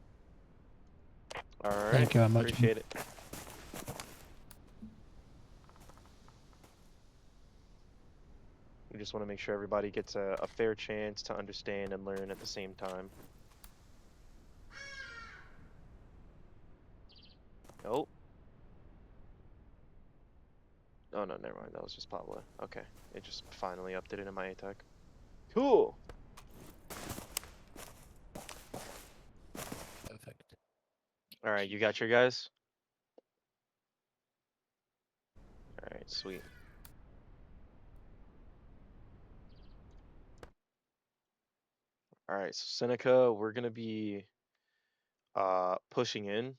All right. Thank you very much. Appreciate it. We just want to make sure everybody gets a fair chance to understand and learn at the same time. Oh. Oh no, never mind. That was just Pablo. Okay. It just finally updated in my ATAC. Cool. Perfect. All right, you got your guys? All right, sweet. All right, so Seneca, we're gonna be pushing in.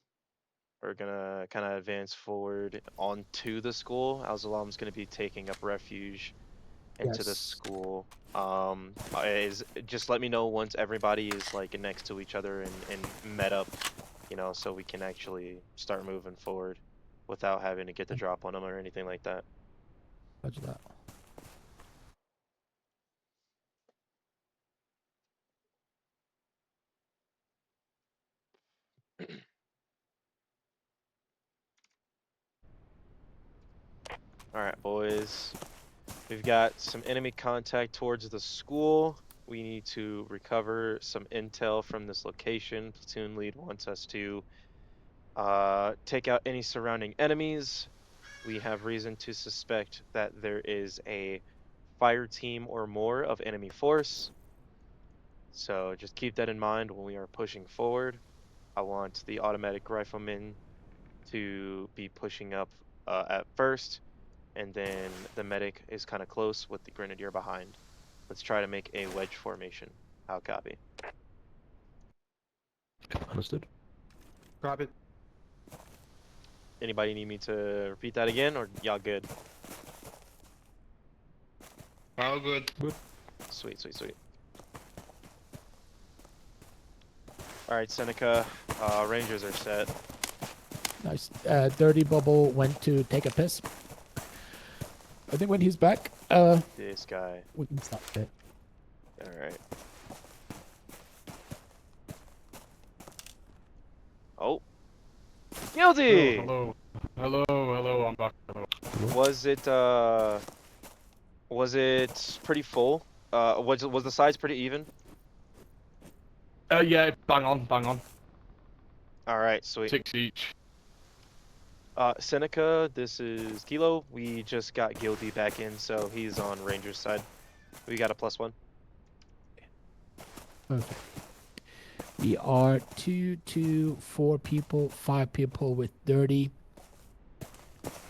We're gonna kind of advance forward onto the school. Al-Zalam's gonna be taking up refuge into the Yes. school. Is just let me know once everybody is like next to each other and met up, so we can actually start moving forward without having to get the drop on them or anything like that. Roger that. All right, boys. We've got some enemy contact towards the school. We need to recover some intel from this location. Platoon lead wants us to take out any surrounding enemies. We have reason to suspect that there is a fire team or more of enemy force. So just keep that in mind when we are pushing forward. I want the automatic riflemen to be pushing up at first, and then the medic is kind of close with the grenadier behind. Let's try to make a wedge formation. How copy? Understood. Copy. Anybody need me to repeat that again, or y'all good? All good. Sweet, sweet, sweet. All right, Seneca, Rangers are set. Nice. Dirty Bubble went to take a piss. I think when he's back, This guy. we can stop it. All right. Oh. Guilty! Hello. Hello, I'm back. Hello. Was it pretty full? Was the size pretty even? Yeah, bang on. All right, sweet. 6 each. Seneca, this is Kilo. We just got Guilty back in, so he's on Ranger's side. We got a +1. Perfect. We are 2, 2, 4 people, 5 people with Dirty.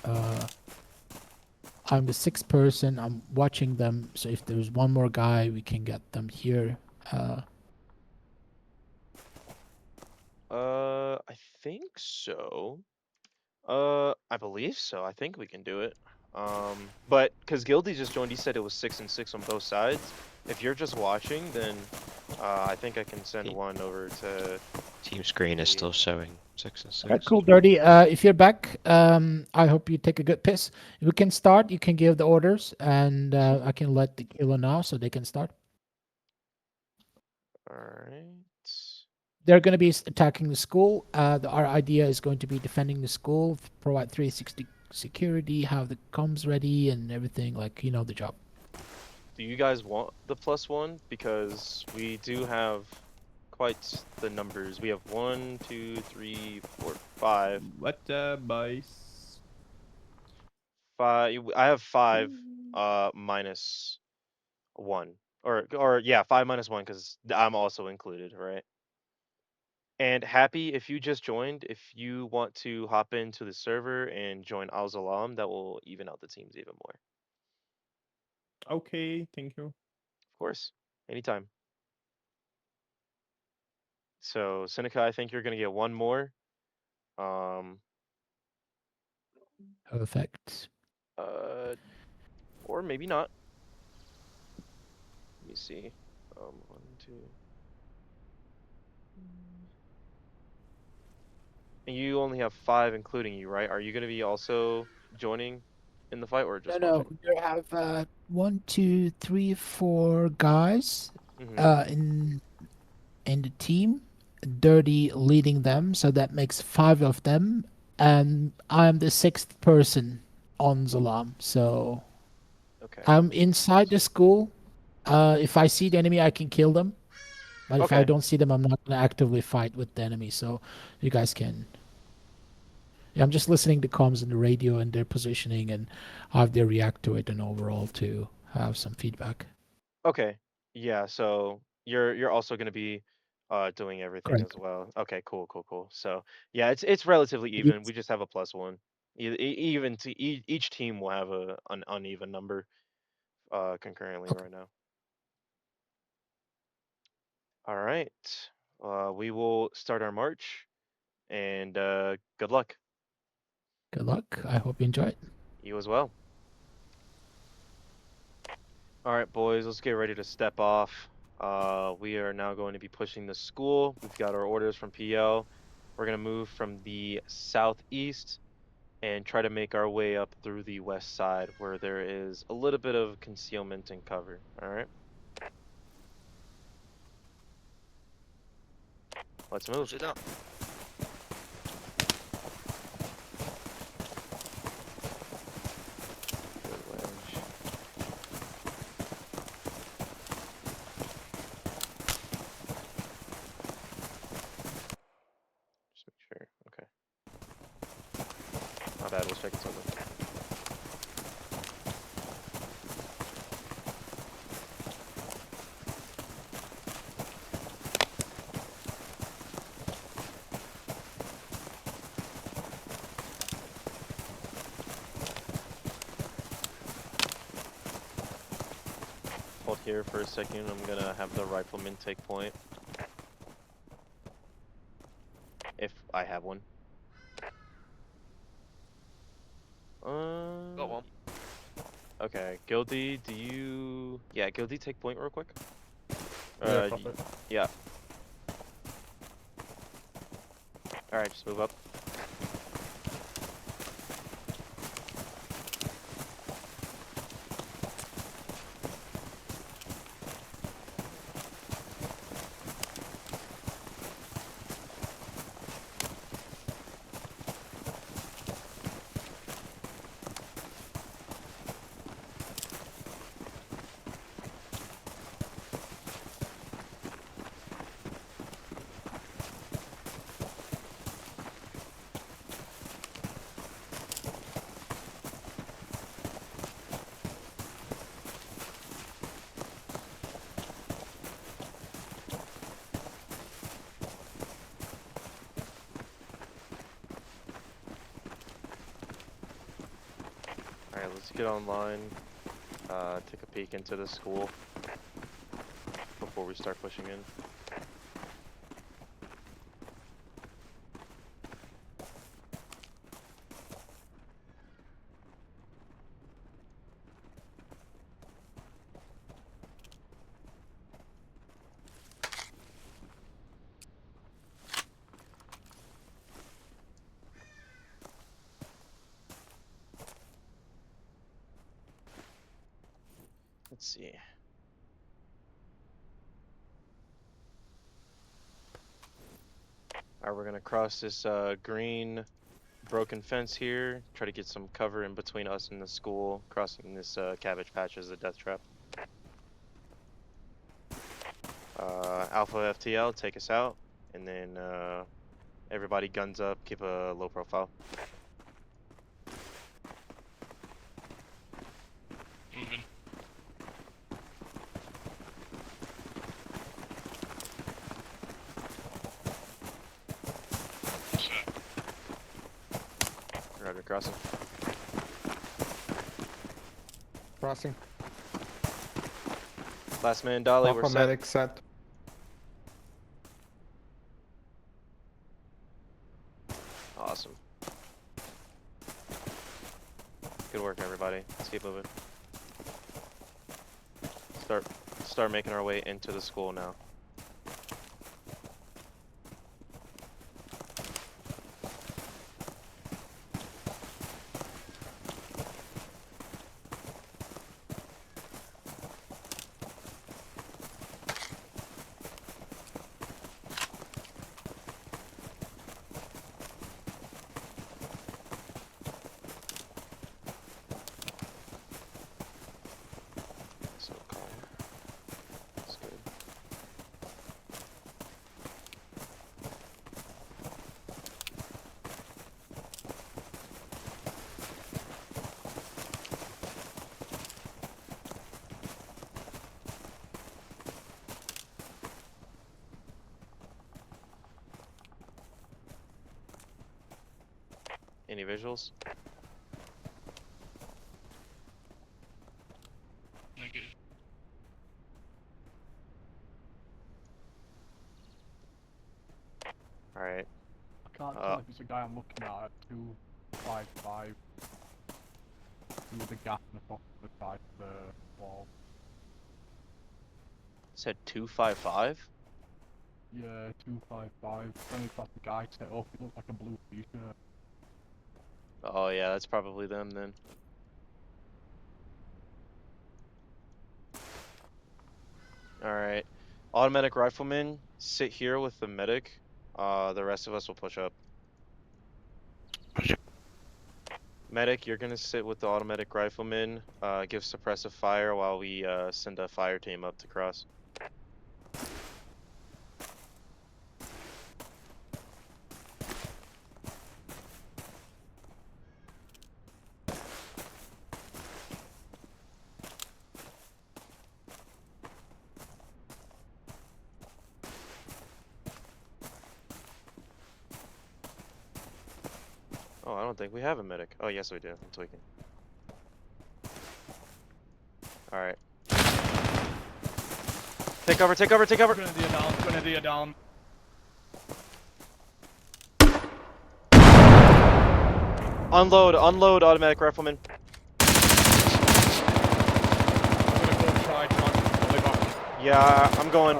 I'm the 6th person. I'm watching them. So if there's one more guy, we can get them here. I think so. I believe so. I think we can do it. But because Guilty just joined, he said it was 6 and 6 on both sides. If you're just watching, then I think I can send one over to. Team screen is still showing 6 and 6. Alright, cool, Dirty. If you're back, I hope you take a good piss. If we can start, you can give the orders, and I can let the Kilo know so they can start. All right. They're going to be attacking the school. Our idea is going to be defending the school, provide 360 security, have the comms ready, and everything. Like, you know the job. Do you guys want the +1? Because we do have quite the numbers. We have 1, 2, 3, 4, 5. What, boys? 5. I have 5 minus 1. Or yeah, 5 minus 1 because I'm also included, right? And Happy, if you just joined, if you want to hop into the server and join Al Zalam, that will even out the teams even more. Okay, thank you. Of course, anytime. So Seneca, I think you're gonna get one more. Perfect. Or maybe not. Let me see. 1, 2. And you only have 5, including you, right? Are you gonna be also joining in the fight, or just No, watching? we have 1, 2, 3, 4 guys in the team. Dirty leading them, so that makes 5 of them, and I'm the 6th person on Zalam. So Okay. I'm inside the school. If I see the enemy, I can kill them. But if I Okay. don't see them, I'm not gonna actively fight with the enemy. So you guys can. Yeah, I'm just listening to comms in the radio and their positioning and how they react to it, and overall to have some feedback. Okay. Yeah, so you're also gonna be doing everything Correct. as well. Okay, cool, cool, cool. So yeah, it's relatively even. We just have a +1. Even to each team will have an uneven number concurrently Okay. right now. All right. We will start our march, and good luck. Good luck. I hope you enjoy it. You as well. All right, boys, let's get ready to step off. We are now going to be pushing the school. We've got our orders from PL. We're going to move from the southeast and try to make our way up through the west side where there is a little bit of concealment and cover. All right. Let's move. Close it up. My bad, was checking something. Hold here for a second. I'm gonna have the rifleman take point. If I have one. Got one. Okay, Gildy, do you... Yeah, Gildy, take point real quick. Yeah, y- copy. yeah. Alright, just move up. Alright, let's get online. Take a peek into the school before we start pushing in. Let's see. Alright, we're gonna cross this green broken fence here. Try to get some cover in between us and the school. Crossing this cabbage patch is a death trap. Alpha FTL, take us out. And then everybody guns up, keep a low profile. Moving. Set. Roger, crossing. Crossing. Last man, Dolly, we're Alpha set. medic set. Awesome. Good work, everybody. Let's keep moving. Start making our way into the school now. So calm. That's good. Any visuals? Negative. Alright. I can't tell if it's the guy I'm looking at 255 with the gap in the top of the side of the wall. Said 255? Yeah, 255. I don't know if that's the guy set up. It looks like a blue t-shirt. Oh yeah, that's probably them then. Alright. Automatic rifleman, sit here with the medic. The rest of us will push up. Medic, you're gonna sit with the automatic rifleman. Give suppressive fire while we send a fire team up to cross. Oh, I don't think we have a medic. Oh, yes, we do. I'm tweaking. All right. Take cover, take cover, take cover. Grenadier down, grenadier down. Unload, unload, automatic rifleman. I'm gonna go try to live up. Yeah, I'm going.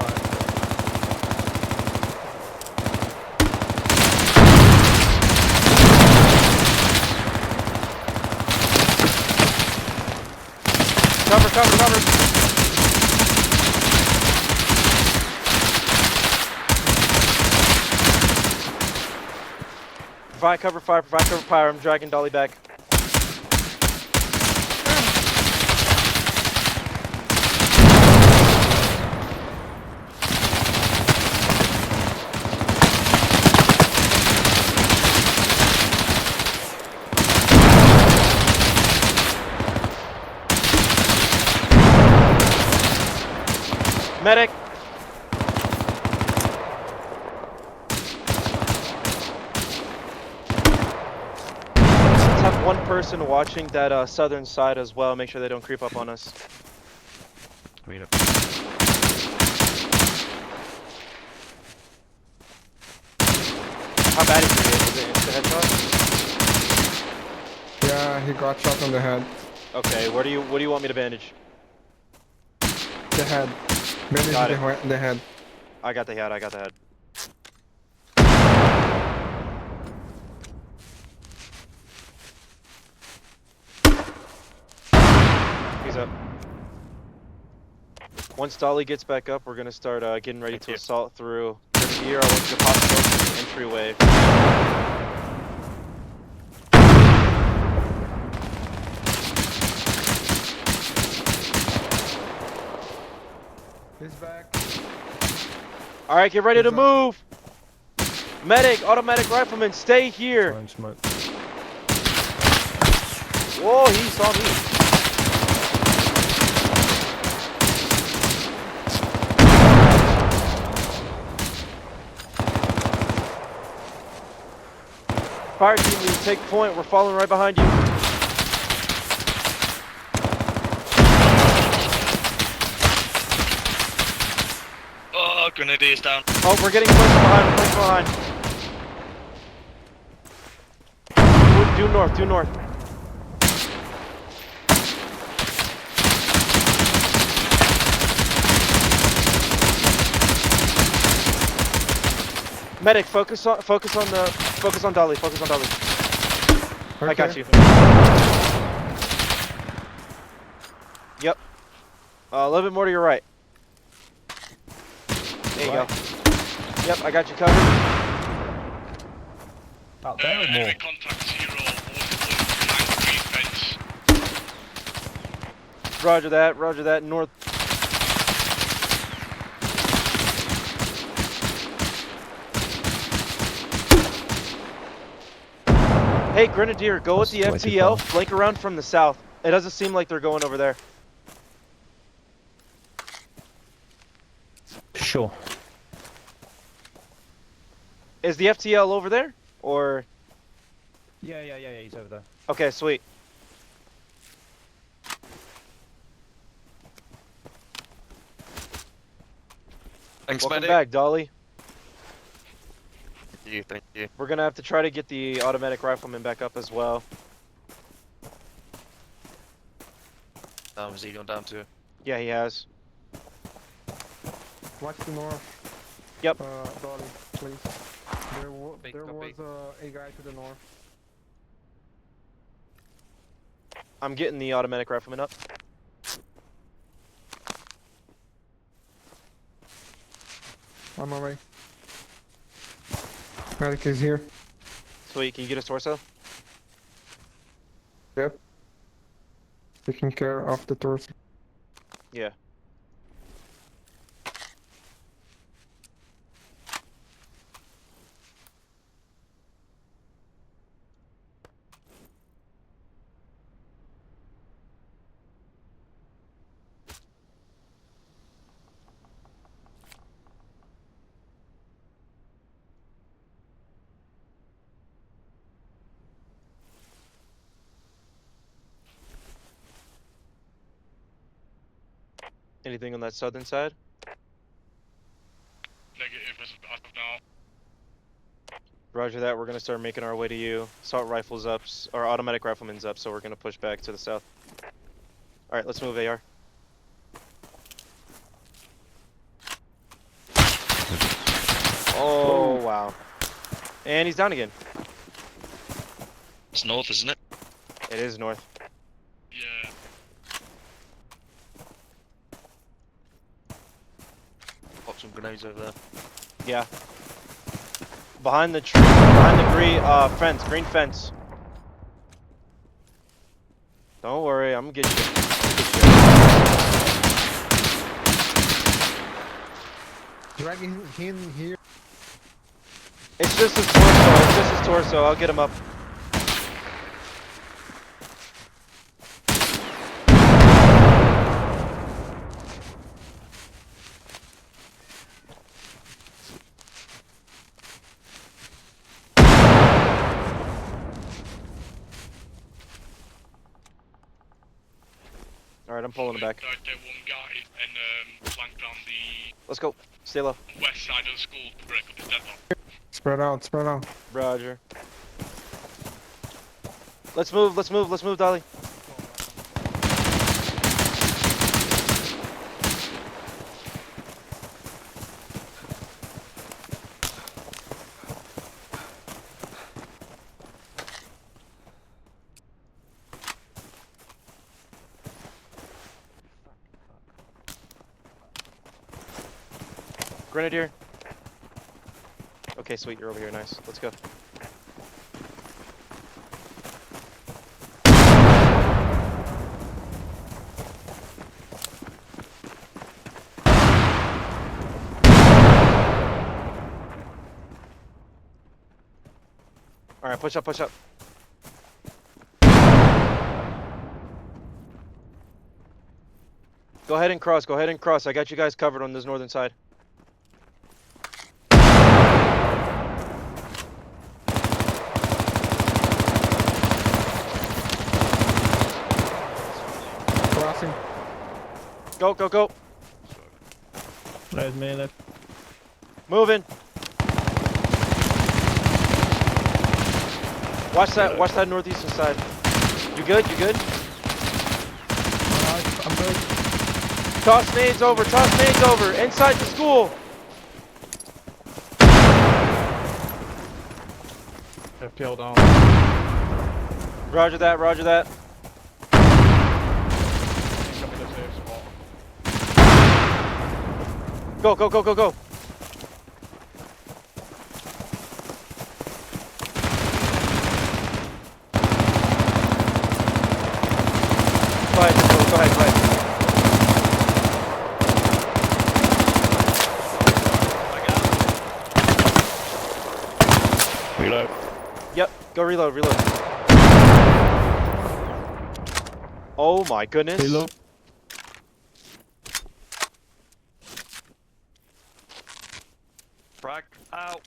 Cover, cover, cover. Provide cover fire, provide cover fire. I'm dragging Dolly back. Medic! Let's have one person watching that southern side as well. Make sure they don't creep up on us. Wait up. How bad is it? Is it instant headshot? Yeah, he got shot on the head. Okay, what do you want me to bandage? The head. Bandage Got the head. I got the head, I got the head. He's up. Once Dolly gets back up, we're gonna start getting ready to assault through. Here, I want you to pop the entryway. He's back. All right, get ready to He's up. move. Medic, automatic rifleman, stay here. Trying smoke. Whoa, he saw me. Fire team lead, take point. We're following right behind you. Oh, grenadier's down. Oh, we're getting close behind, close behind. Due north, due north. Medic, focus on Dolly, focus on Dolly. I got you. Yep. A little bit more to your right. There you go. Yep, I got you covered. Out there or more? Enemy contact 0, 193 fence. Roger that, north. Hey, Grenadier, go with the FTL, flank around from the south. It doesn't seem like they're going over there. Sure. Is the FTL over there? Or... Yeah, he's over there. Okay, sweet. Thanks, Welcome medic. back, Dolly. Thank you, thank you. We're gonna have to try to get the automatic rifleman back up as well. Is he going down too? Yeah, he has. Watch the north. Yep. Dolly, please. There was Copy. a guy to the north. I'm getting the automatic rifleman up. On my way. Medic is here. Sweet, can you get his torso? Yep. Taking care of the torso. Yeah. Anything on that southern side? Negative as of now. Roger that. We're gonna start making our way to you. Assault rifles up, or automatic riflemen's up, so we're gonna push back to the south. All right, let's move, AR. Oh wow! And he's down again. It's north, isn't it? It is north. Yeah. Pop some grenades over there. Yeah. Behind the tree, behind the green fence. Don't worry, I'm gonna get you. Dragging him here. It's just his torso. It's just his torso. I'll get him up. Alright, I'm pulling him back. One guy and flanked down the Let's go. Stay low. west side of the school to break up his deadlock. Spread out, spread out. Roger. Let's move, Dolly. Grenadier. Okay, sweet, you're over here, nice. Let's go. Alright, push up, push up. Go ahead and cross, go ahead and cross. I got you guys covered on this northern side. Crossing. Go, go, go. Right, man, left. Moving. Watch that northeastern side. You good? You good? Alright, I'm good. Toss nades over, inside the school. FPL down. Roger that, roger that. Come in the safe spot. Go, go, go, go, go. Go ahead, go ahead, go ahead. Reload. Yep, go reload, reload. Oh my goodness. Reload. Frag out.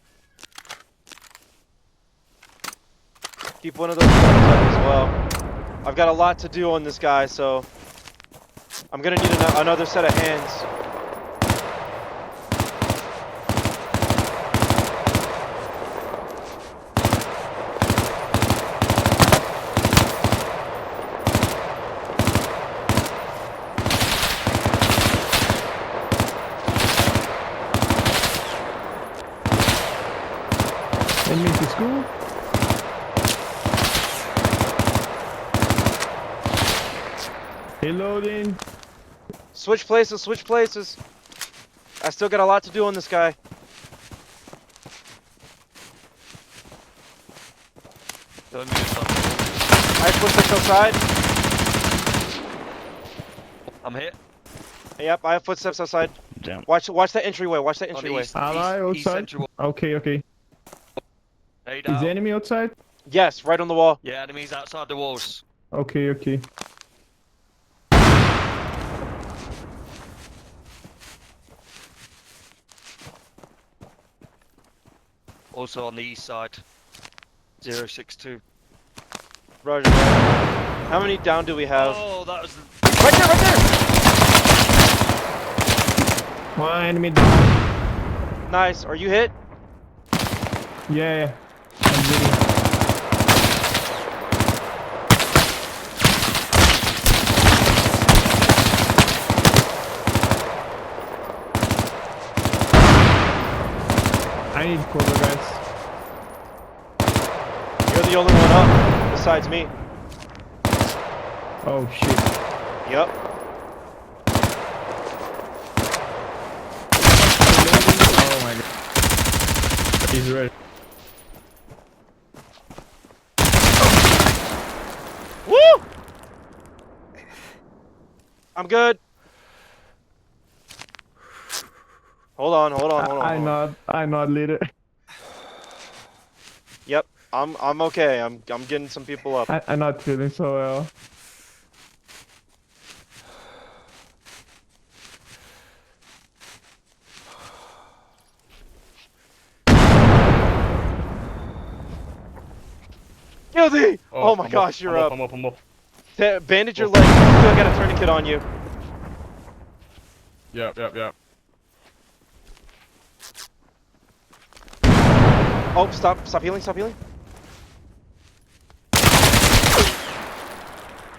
Keep one of those guns up as well. I've got a lot to do on this guy, so I'm gonna need another set of hands. Enemy to school. Reloading. Switch places, switch places. I still got a lot to do on this guy. I footsteps outside. I'm hit. Yep, I have footsteps outside. Down. Watch that entryway, watch that entryway. Ally outside. Okay, okay. Hey, Is the enemy outside? Yes, right on the wall. Yeah, enemies outside the walls. Okay, okay. Also on the east side. 062. Roger that. How many down do we have? Oh, that was. Right there, right there! One enemy down. Nice. Are you hit? Yeah. I'm bleeding. I need cover, guys. You're the only one up besides me. Oh shit. Yep. Oh my god. He's ready. Woo! I'm good. Hold on. I'm not leader. Yep. I'm okay. I'm getting some people up. I'm not feeling so well. Guilty! Oh my I'm gosh, you're up. I'm up. Bandage your leg. You still got a tourniquet on you. Yep. Oh, stop healing.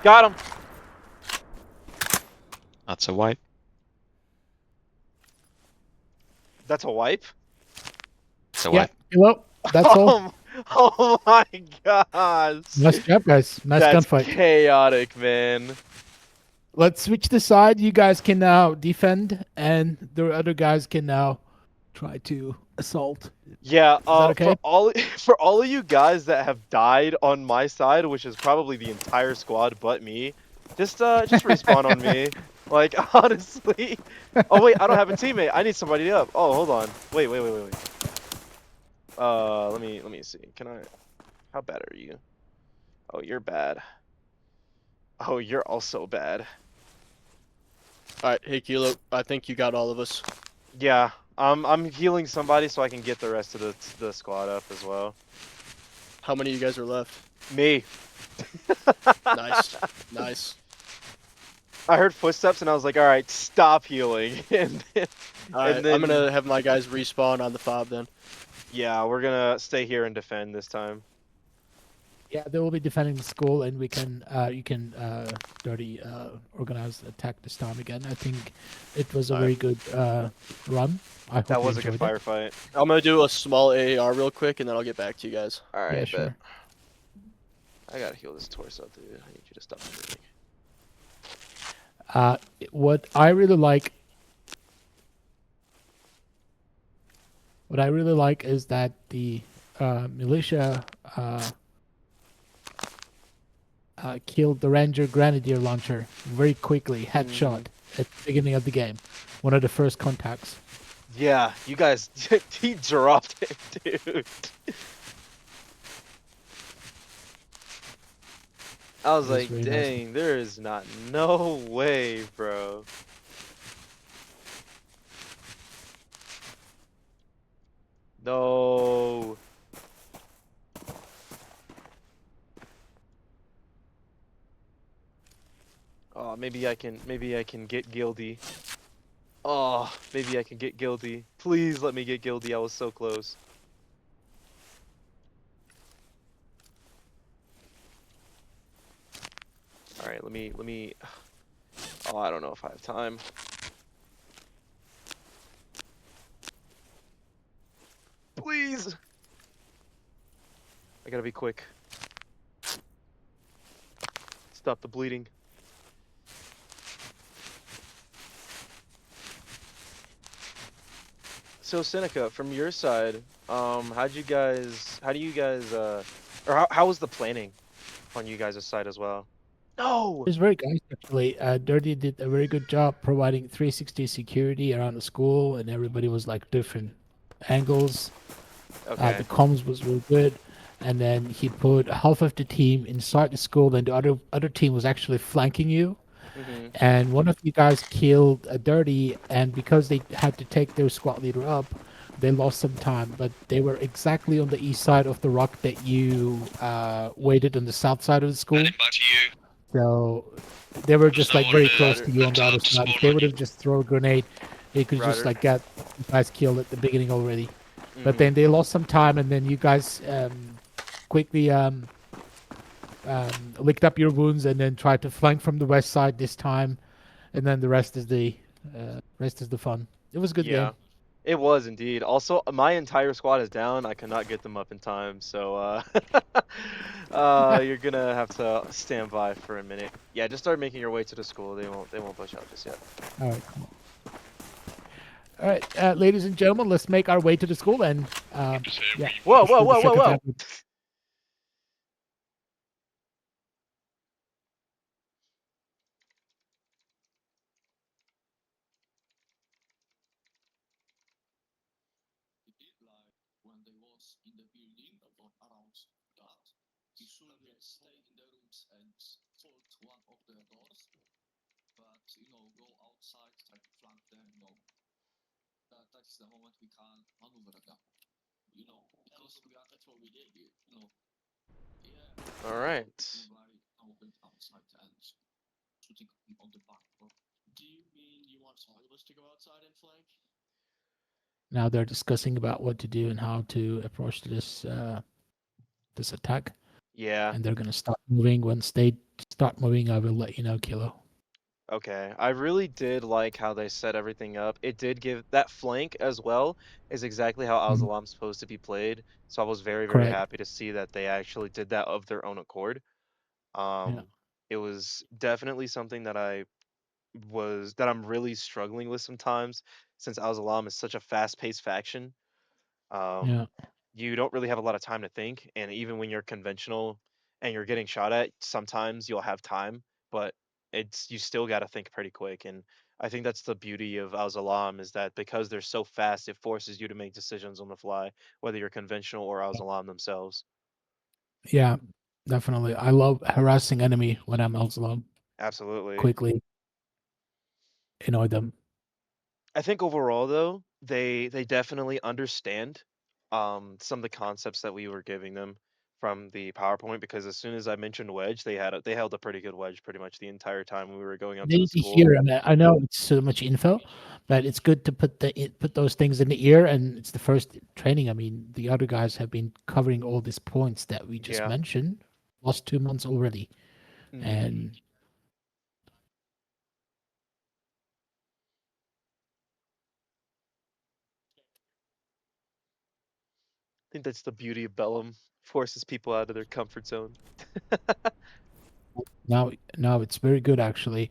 Got him. That's a wipe. That's a wipe? It's a Yeah. wipe. Hello. That's all. Oh my gosh. Nice job, guys. Nice That's gunfight. chaotic, man. Let's switch the side. You guys can now defend, and the other guys can now try to assault. Yeah, okay? for all of you guys that have died on my side, which is probably the entire squad but me, just respawn on me. Like, honestly. Oh wait, I don't have a teammate. I need somebody up. Oh, hold on. Wait. Let me see. How bad are you? Oh, you're bad. Oh, you're also bad. Alright, hey Kilo, I think you got all of us. Yeah, I'm healing somebody so I can get the rest of the squad up as well. How many of you guys are left? Me. Nice. I heard footsteps and I was like, all right, stop healing. Alright, then- I'm gonna have my guys respawn on the fob then. Yeah, we're gonna stay here and defend this time. Yeah, they will be defending the school, and we can you can dirty organized attack this time again. I think it was a very good run. I hope That you was a good enjoyed it. firefight. I'm gonna do a small AAR real quick and then I'll get back to you guys. All right, Yeah, bet. sure. I gotta heal this torso, dude. I need you to stop moving. What I really like is that the militia killed the Ranger Grenadier launcher very quickly, headshot at the beginning of the game. One of the first contacts. Yeah, you guys, he dropped him, dude. I was That was like, very nice. dang, there is no way, bro. No. Oh, maybe I can get guilty. Oh, maybe I can get guilty. Please let me get guilty. I was so close. All right, let me. Oh, I don't know if I have time. Please. I gotta be quick. Stop the bleeding. So Seneca, from your side, how do you guys, or how was the planning on you guys' side as well? No. It was very nice actually. Dirty did a very good job providing 360 security around the school, and everybody was like different angles. Okay. The comms was real good, and then he put half of the team inside the school, and the other team was actually flanking you. Mhm. And one of you guys killed a Dirty, and because they had to take their squad leader up, they lost some time. But they were exactly on the east side of the rock that you waited on the south side of the school. Back to you. So they were just no like one very there close to you on left the other out to side. spawn If they on would you. have just thrown a grenade, He could just Rider. like get you guys killed at the beginning already. But Mhm. then they lost some time, and then you guys quickly licked up your wounds, and then tried to flank from the west side this time, and then the rest is the fun. It was a good Yeah. game. It was indeed. Also, my entire squad is down. I cannot get them up in time, so you're gonna have to stand by for a minute. Yeah, just start making your way to the school. They won't push out just yet. All right, cool. All right, ladies and gentlemen, let's make our way to the school and Just say yeah. Whoa, push whoa, through the whoa, whoa, second whoa! avenue. All right. Now they're discussing about what to do and how to approach this attack, Yeah. and they're gonna start moving. Once they start moving, I will let you know, Kilo. Okay. I really did like how they set everything up. It did give that flank as well is exactly how Al Mhm. Zalam's supposed to be played. So I was very, very Correct. happy to see that they actually did that of their own accord. Yeah. It was definitely something that I'm really struggling with sometimes since Al Zalam is such a fast-paced faction. Um, Yeah. you don't really have a lot of time to think, and even when you're conventional and you're getting shot at, sometimes you'll have time, but you still got to think pretty quick. And I think that's the beauty of Al Zalam is that because they're so fast, it forces you to make decisions on the fly, whether you're conventional or Al Zalam themselves. Yeah. Definitely. I love harassing enemy when I'm Elzalom. Absolutely. Quickly annoy them. I think overall though, they definitely understand some of the concepts that we were giving them from the PowerPoint because as soon as I mentioned wedge, they held a pretty good wedge pretty much the entire time we were going up They to the need to school. hear. I mean, I know it's so much info, but it's good to put those things in the ear. And it's the first training. I mean, the other guys have been covering all these points that we just Yeah. mentioned. Last 2 months already, Hmm. and I think that's the beauty of Bellum, forces people out of their comfort zone. now it's very good actually.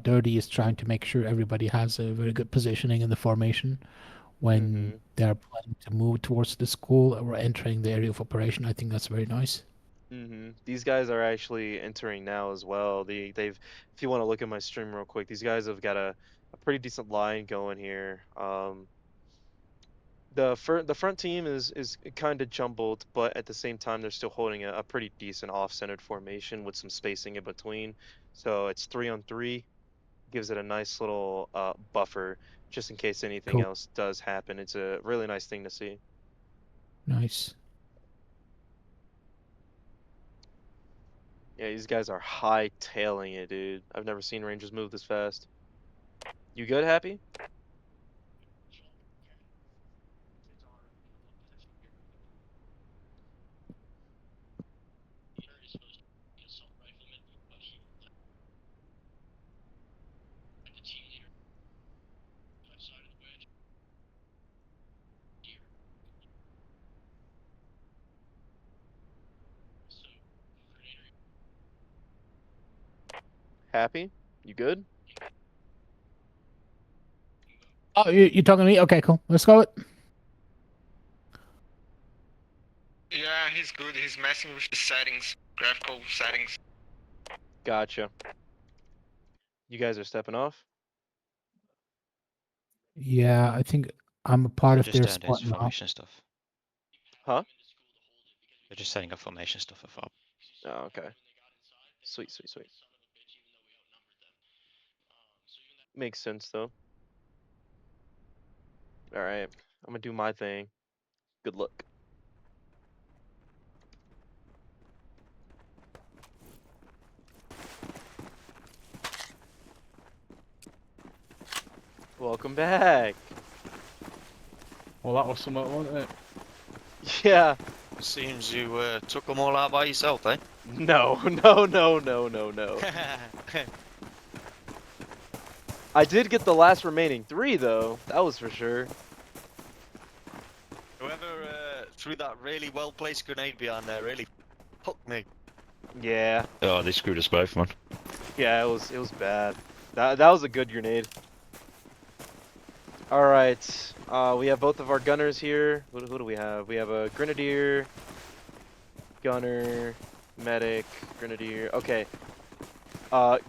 Dirty is trying to make sure everybody has a very good positioning in the formation when Hmm. they're planning to move towards the school or entering the area of operation. I think that's very nice. These guys are actually entering now as well. They've if you want to look at my stream real quick, these guys have got a pretty decent line going here. The front team is kind of jumbled, but at the same time they're still holding a pretty decent off-centered formation with some spacing in between. So it's 3-on-3, gives it a nice little buffer just in case anything Cool. else does happen. It's a really nice thing to see. Nice. Yeah, these guys are high-tailing it, dude. I've never seen Rangers move this fast. You good, Happy? Happy? You good? Oh, you talking to me? Okay, cool. Let's go. Yeah, he's good. He's messing with the settings, graphical settings. Gotcha. You guys are stepping off? Yeah, I think I'm a part They're of just their doing this squad now. formation stuff. Huh? They're just setting up formation stuff up. Oh, okay. Sweet, sweet, sweet. Makes sense though. All right, I'm gonna do my thing. Good luck. Welcome back. Well, that was something, wasn't it? Yeah. Seems you took them all out by yourself, eh? No, no, no, no, no, no. I did get the last remaining 3 though. That was for sure. Whoever threw that really well placed grenade behind there really hooked me. Yeah. Oh, they screwed us both, man. Yeah, it was bad. That was a good grenade. All right. We have both of our gunners here. Who do we have? We have a grenadier, gunner, medic, grenadier. Okay.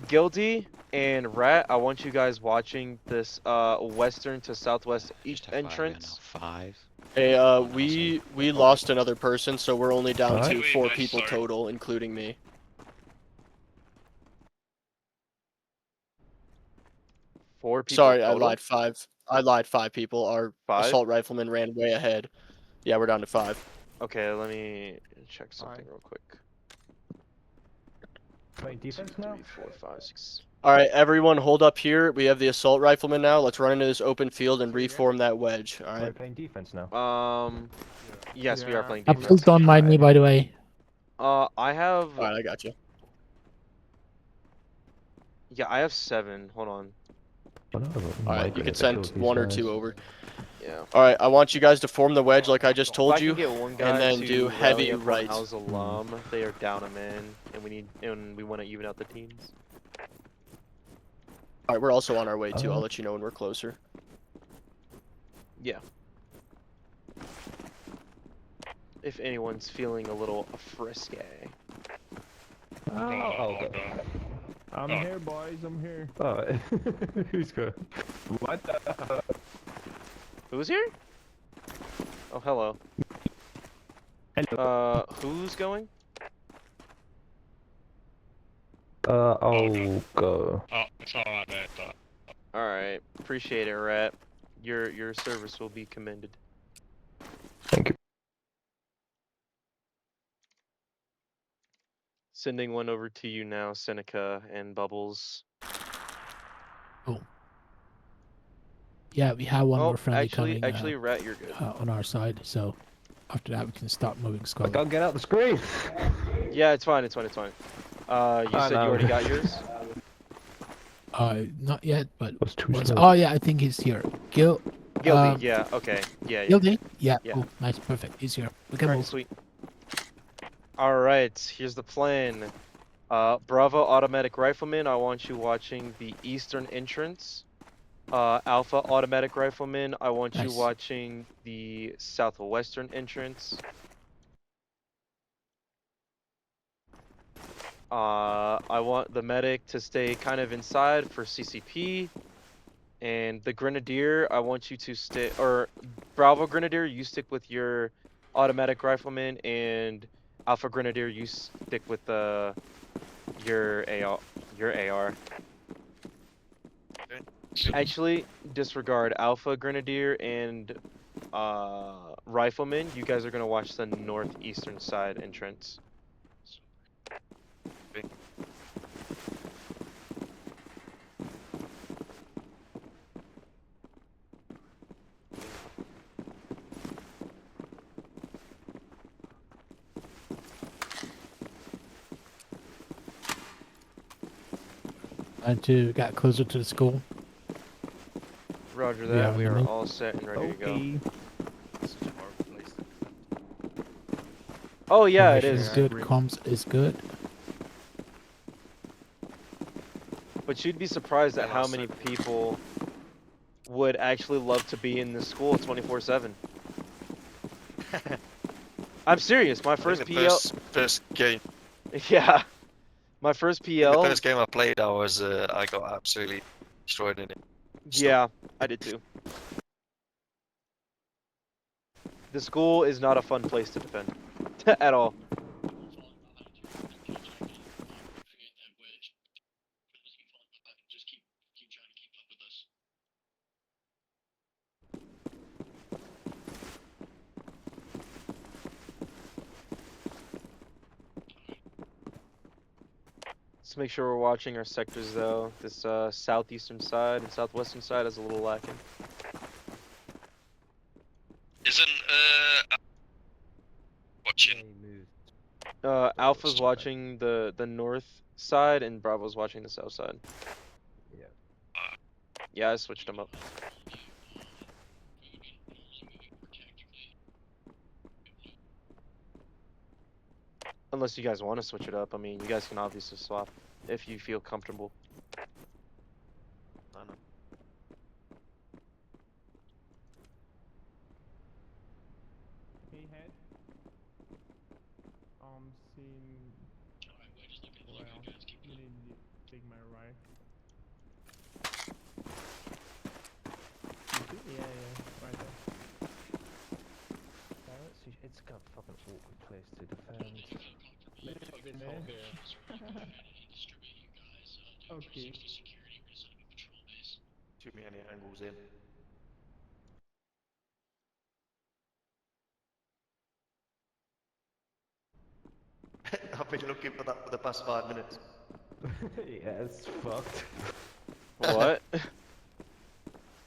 Guilty and Rat, I want you guys watching this western to southwest east entrance. 5. Hey, also- we lost another person, so we're only down Alright. to 4 Wait, people sorry. total, including me. 4 people Sorry, total. I lied. 5. I lied. 5 people. Our 5? assault rifleman ran way ahead. Yeah, we're down to 5. Okay, let me check something real quick. Playing 2, defense 3, now? 4, 5, 6. All right, everyone, hold up here. We have the assault rifleman now. Let's run into this open field and reform that wedge. All Are we right. playing defense now? Yes, we are playing Please defense. don't mind me, by the way. I have. All right, I got you. Yeah, I have 7. Hold on. Oh, no, All my right, you grenade can send killed these 1 or guys. 2 over. Yeah. All right, I want you guys to form the wedge like I just If told I you, can get one guy and then to do rally heavy up on right. Al's alum, they are down a man, and we want to even out the teams. All right, we're also on our way too. I'll let you know when we're closer. Yeah. If anyone's feeling a little frisky. I'm here, boys. I'm here. Oh, who's good? What the? Who's here? Oh, hello. Hello. Who's going? I'll go. Oh, it's alright, mate. Alright. Appreciate it, Rat. Your service will be commended. Thank you. Sending one over to you now, Seneca and Bubbles. Yeah, we have one more friendly actually, coming Rat, you're good. on our side. So after that, we can start moving I squad. can't get out the screen. Yeah, it's fine. It's fine. It's fine. You said you already got yours. Not yet, but That's too once. slow. Oh yeah, I think he's here. Guilty. Um, Yeah. Okay. Yeah. Yeah. Guilty? Yeah. Yeah. Oh, nice, perfect. He's here. We can Alright, move. sweet. Alright, here's the plan. Bravo Automatic Rifleman, I want you watching the eastern entrance. Alpha Automatic Rifleman, I want you Nice. watching the southwestern entrance. I want the medic to stay kind of inside for CCP. And the Grenadier, I want you to stay, or Bravo Grenadier, you stick with your Automatic Rifleman, and Alpha Grenadier, you stick with your AR. Actually, disregard Alpha Grenadier and Rifleman. You guys are gonna watch the northeastern side entrance. And to get closer to the school. Roger Yeah, that. We are really? all set and ready to go. Okay. Oh yeah, it Information is. good. Comms is good. But you'd be surprised at how many people would actually love to be in this school 24/7. I'm serious. My first PL. First game. Yeah. My first PL. The first game I played, I got absolutely destroyed in it. Yeah, I did too. The school is not a fun place to defend at all. Let's make sure we're watching our sectors though. This southeastern side and southwestern side is a little lacking. Isn't watching? Alpha's watching the north side and Bravo's watching the south side. Yeah. Yeah, I switched them up. Unless you guys want to switch it up. I mean, you guys can obviously swap if you feel comfortable. I know. Hey, head. Seeing. Well, you need to take my right. Yeah, right there. It's got a fucking awkward place to defend. Let's put this hole here. Okay. Too many angles in. I've been looking for that for the past 5 minutes. Yeah, it's fucked. What?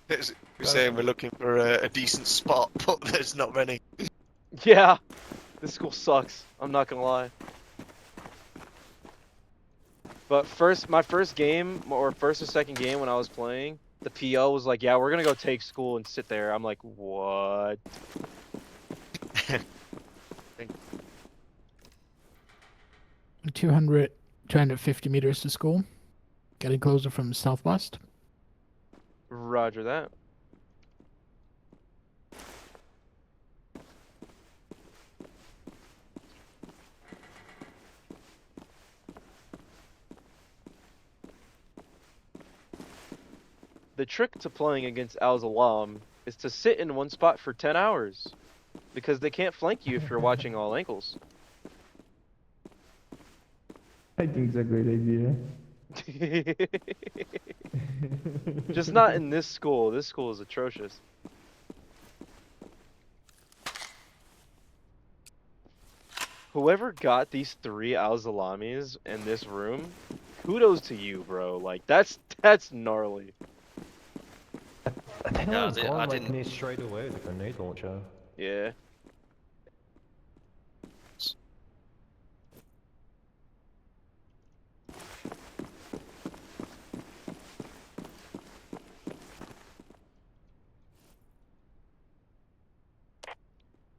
We're saying we're looking for a decent spot, but there's not many. Yeah, this school sucks. I'm not gonna lie. But my first game, or first or second game when I was playing, the PO was like, yeah, we're gonna go take school and sit there. I'm like, what? 250 meters to school. Getting closer from southwest. Roger that. The trick to playing against Al-Zalam is to sit in one spot for 10 hours. Because they can't flank you if you're watching all angles. I think it's a great idea. Just not in this school. This school is atrocious. Whoever got these 3 Al-Zalamis in this room, kudos to you, bro. Like, that's gnarly. I think Yeah, I was I gone like didn't- near straight away with a grenade launcher. Yeah.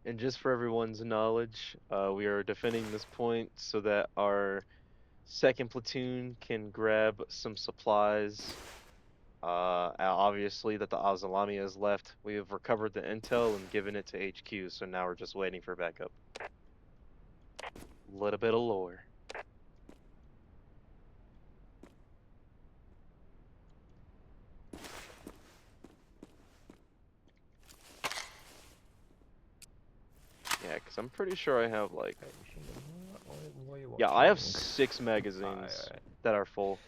And just for everyone's knowledge, we are defending this point so that our second platoon can grab some supplies. Obviously that the Azalami has left. We have recovered the intel and given it to HQ, so now we're just waiting for backup. Little bit of lore. Yeah, because I'm pretty sure I have like... What are you Yeah, I have watching? 6 magazines Alright. that are full.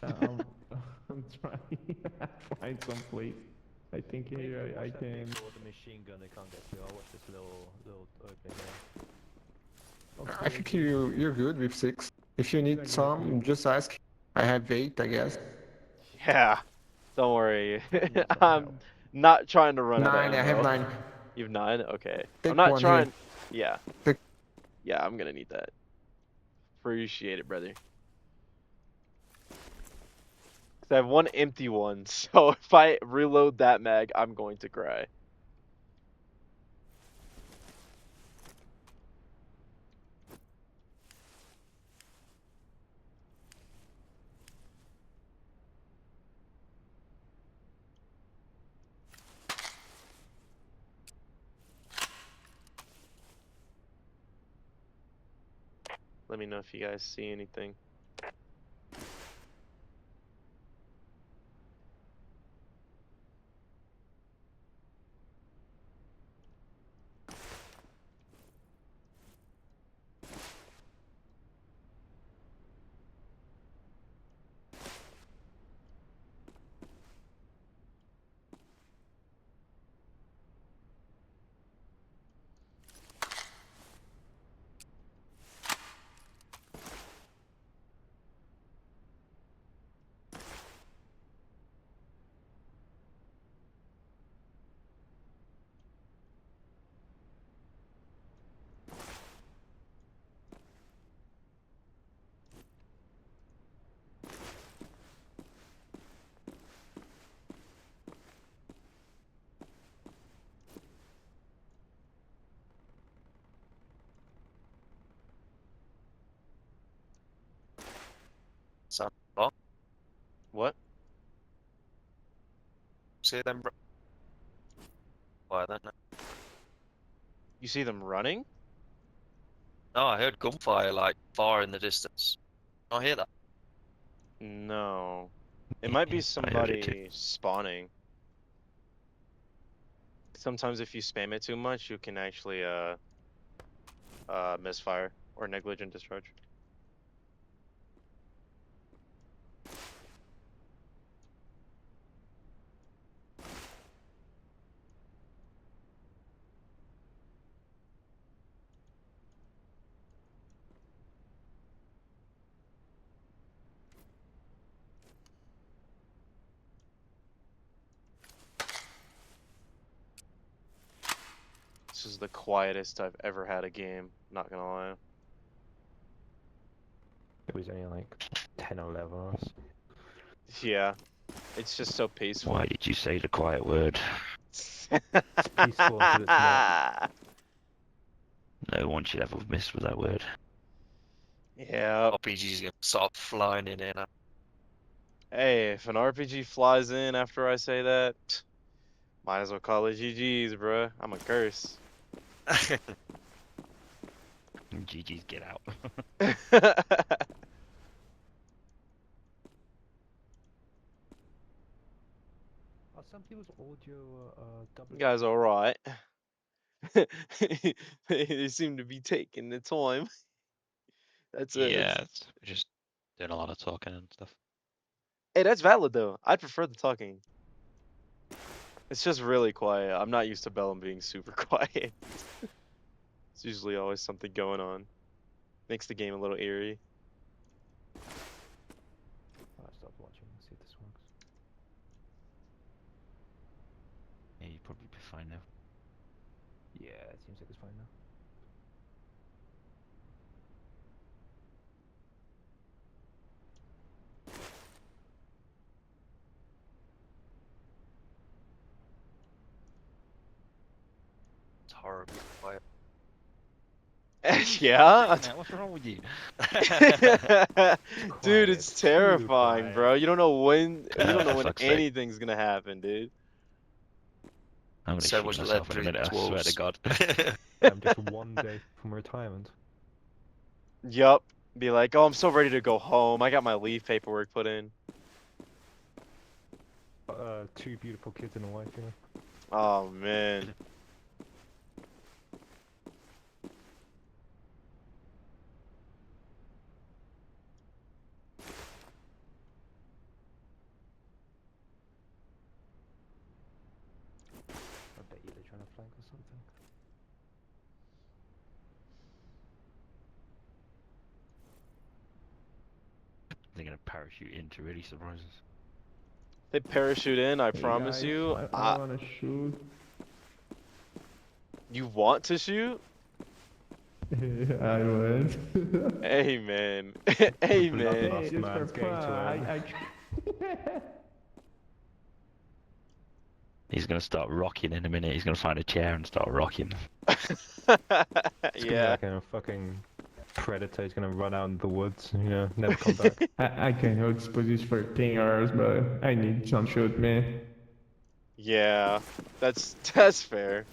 I'm trying to find some place. I think here I can. The machine gun they can't get to. I'll watch this little opening here. I think you're good with 6. If you need some, just ask. I have 8, I guess. Yeah, don't worry. I'm not trying to run out of 9, I have ammo. 9. You have 9? Okay. Take I'm not one trying... here. Yeah. Take- Yeah, I'm gonna need that. Appreciate it, brother. 'Cause I have 1 empty one, so if I reload that mag, I'm going to cry. Let me know if you guys see anything. What? See them. Why then? You see them running? No, I heard gunfire like far in the distance. I hear that. No. It might be I heard it too. somebody spawning. Sometimes if you spam it too much, you can actually misfire or negligent discharge. This is the quietest I've ever had a game, not gonna lie. It was only like 10 or 11 hours. Yeah. It's just so peaceful. Why did you say the quiet word? It's peaceful until it's not. No one should ever miss with that word. Yeah. RPG's gonna start flying in here now. Hey, if an RPG flies in after I say that, might as well call it GG's, bruh. I'm a curse. GG's, get out. Are some people's audio double? You guys alright? They seem to be taking the time. That's it. Yeah, it's just doing a lot of talking and stuff. Hey, that's valid though. I prefer the talking. It's just really quiet. I'm not used to Bellum being super quiet. It's usually always something going on. Makes the game a little eerie. I stopped watching. See if this works. Yeah, you'd probably be fine now. Yeah, it seems like it's fine now. It's horribly quiet. Yeah? What's wrong with you? Dude, it's It's too terrifying, quiet. bro. You don't know when Fuck's sake. anything's gonna happen, dude. I'm gonna So shoot much myself in a lead minute, I swear to dwarves. God. I'm just one day from retirement. Yup. Be like, oh, I'm so ready to go home. I got my leave paperwork put in. Two beautiful kids and a wife, you know. Oh, man. I bet you they're trying to flank or something. They're gonna parachute in to really surprise us. They parachute in, I Hey promise guys, you. I wanna shoot. You want to shoot? I would. Hey, man. Hey, man. Last Hey, man's just for going to fun. He's gonna start rocking in a minute. He's gonna find a chair and start rocking. It's gonna be Yeah. like a fucking predator. He's gonna run out in the woods, you know, never come back. I can hold position for 10 hours, but I need some shoot, man. Yeah. That's fair.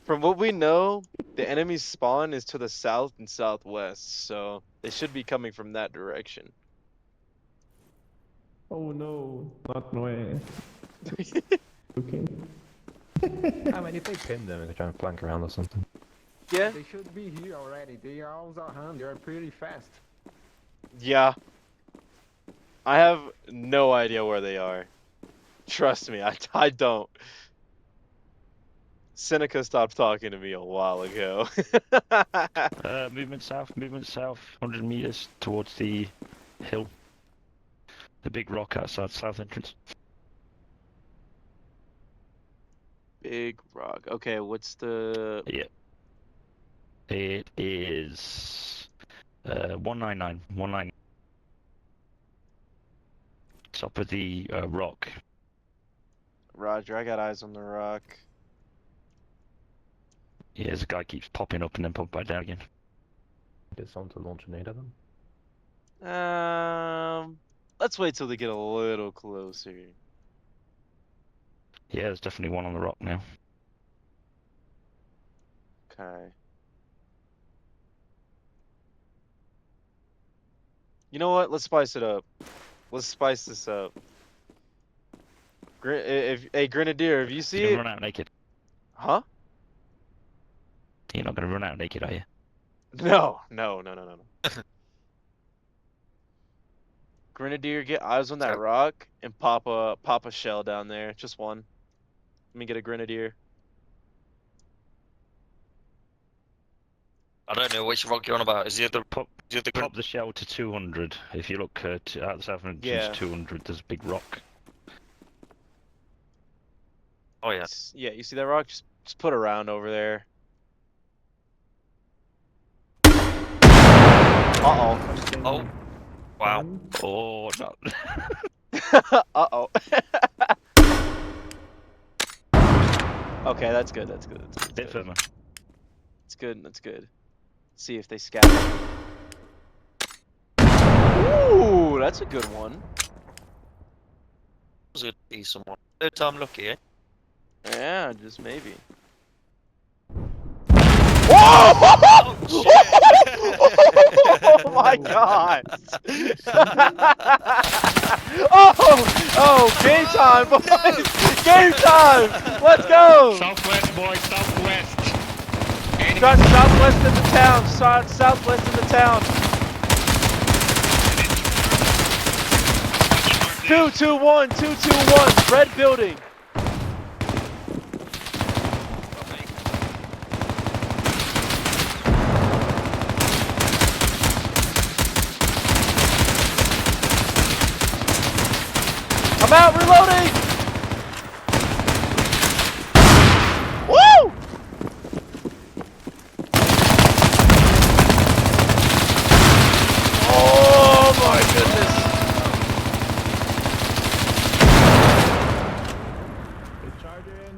From what we know, the enemy's spawn is to the south and southwest, so they should be coming from that direction. Oh no, not way. Okay. I mean, if they pin them and they try and flank around or something. Yeah. They should be here already. They are all around. They are pretty fast. Yeah. I have no idea where they are. Trust me, I don't. Seneca stopped talking to me a while ago. Movement south, 100 meters towards the hill. The big rock outside south entrance. Big rock. Okay, what's the... Yeah. It is 199. 199. Top of the rock. Roger, I got eyes on the rock. Yeah, this guy keeps popping up and then popping back down again. Did someone to launch a nade at them? Let's wait till they get a little closer. Yeah, there's definitely one on the rock now. Okay. You know what? Let's spice it up. Let's spice this up. Hey, Grenadier, if you see You're it, gonna run out naked. huh? You're not gonna run out naked, are you? No. Grenadier, get eyes on that So- rock and pop a shell down there. Just one. Let me get a Grenadier. I don't know which rock you're on about. Is the other Pop gren- Pop the shell to 200. If you look at the south entrance Yeah. 200, there's a big rock. Oh yeah. Yeah, you see that rock? Just put a round over there. Uh-oh. Oh. Wow. Oh no. Uh-oh. Okay, that's good. That's good. That's good. Bit firmer. That's good. That's good. See if they scatter. Ooh, that's a good one. Was a decent one. Third time lucky, eh? Yeah, just maybe. Whoa! Oh my god! Oh, game time, boys! Game time! Let's go! Southwest, boys, southwest. Southwest in the town. Southwest in the town. 221, 221. Red building. I'm out, reloading! Woo! Oh my goodness! Good charging.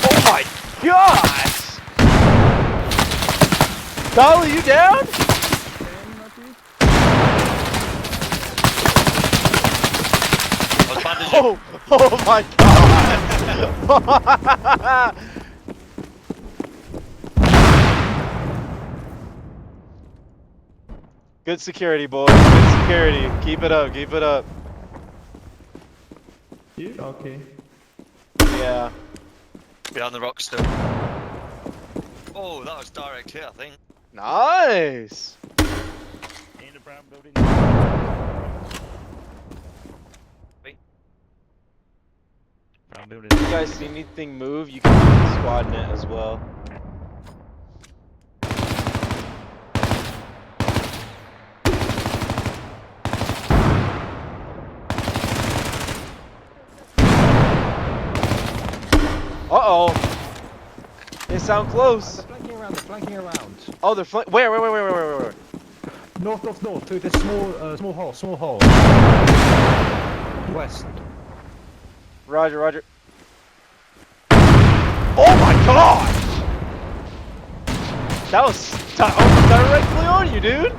Oh my gosh! Dolly, you down? Oh my god! Good security, boys. Good security. Keep it up. Keep it up. You? Okay. Yeah. Behind the rock still. Oh, that was direct hit, I think. Nice. In the brown building. Brown building. If you guys see anything move, you can use the squad net as well. Uh-oh. They sound close. They're flanking around, they're flanking around. Oh, they're where? North, to this small hole. West. Roger. Oh my gosh! That was almost directly on you, dude.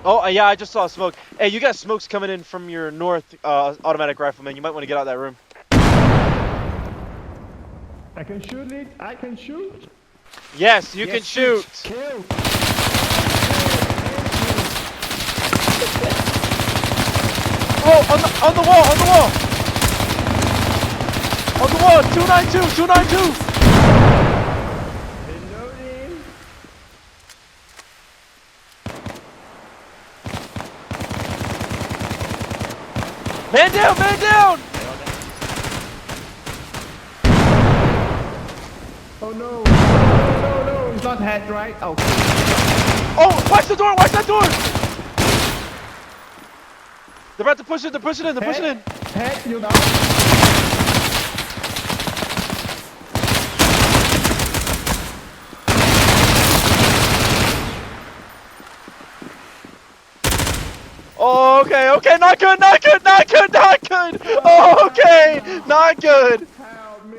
Oh, yeah, I just saw smoke. Hey, you got smokes coming in from your north automatic rifleman. You might want to get out of that room. I can shoot it. I can shoot. Yes, you can shoot. Kill. Oh, on the wall. On the wall, 292. Reloading. Man down. Oh no. It's not head, right? Okay. Oh, watch that door. They're about to push it. They're pushing in. Head, you know. Okay, not good, not good, not good, not good. Oh, okay, not good.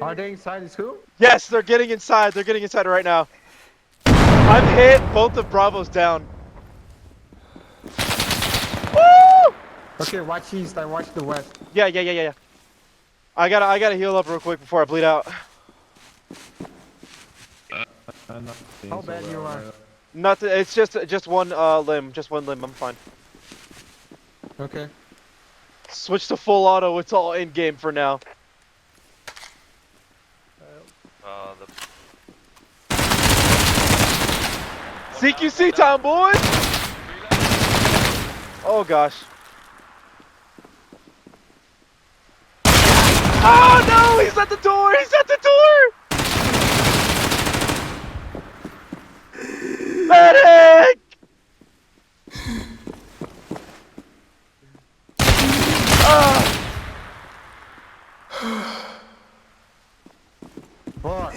Are they inside the school? Yes, they're getting inside. They're getting inside right now. I'm hit. Both of Bravo's down. Woo! Okay, watch east. I watch the west. Yeah. I gotta heal up real quick before I bleed out. How bad you are? Nothing. It's just one limb. Just one limb. I'm fine. Okay. Switch to full auto. It's all in game for now. CQC time, boys! Oh gosh. Oh no! He's at the door! He's at the door! Medic! Fuck.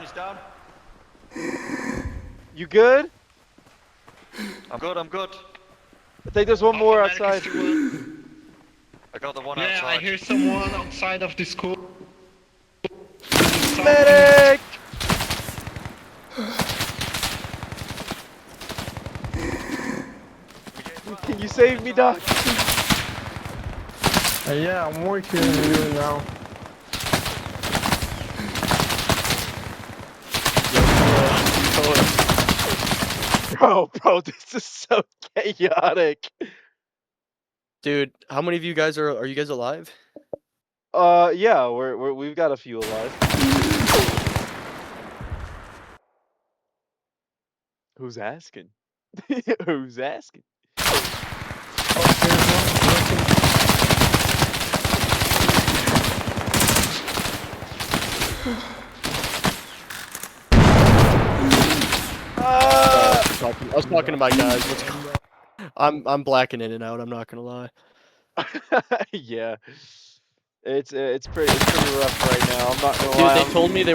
He's down. You good? I'm good. I think there's one more outside. I got the one Yeah, outside. I hear someone outside of the school. Medic! Can you save me, Doc? Yeah, I'm working here now. Bro, this is so chaotic. Dude, how many of you guys are you guys alive? Yeah, we've got a few alive. Who's asking? Who's asking? I was talking to my guys. Let's go. I'm blacking in and out. I'm not gonna lie. Yeah, it's pretty rough right now. I'm not gonna Dude, lie. they told me they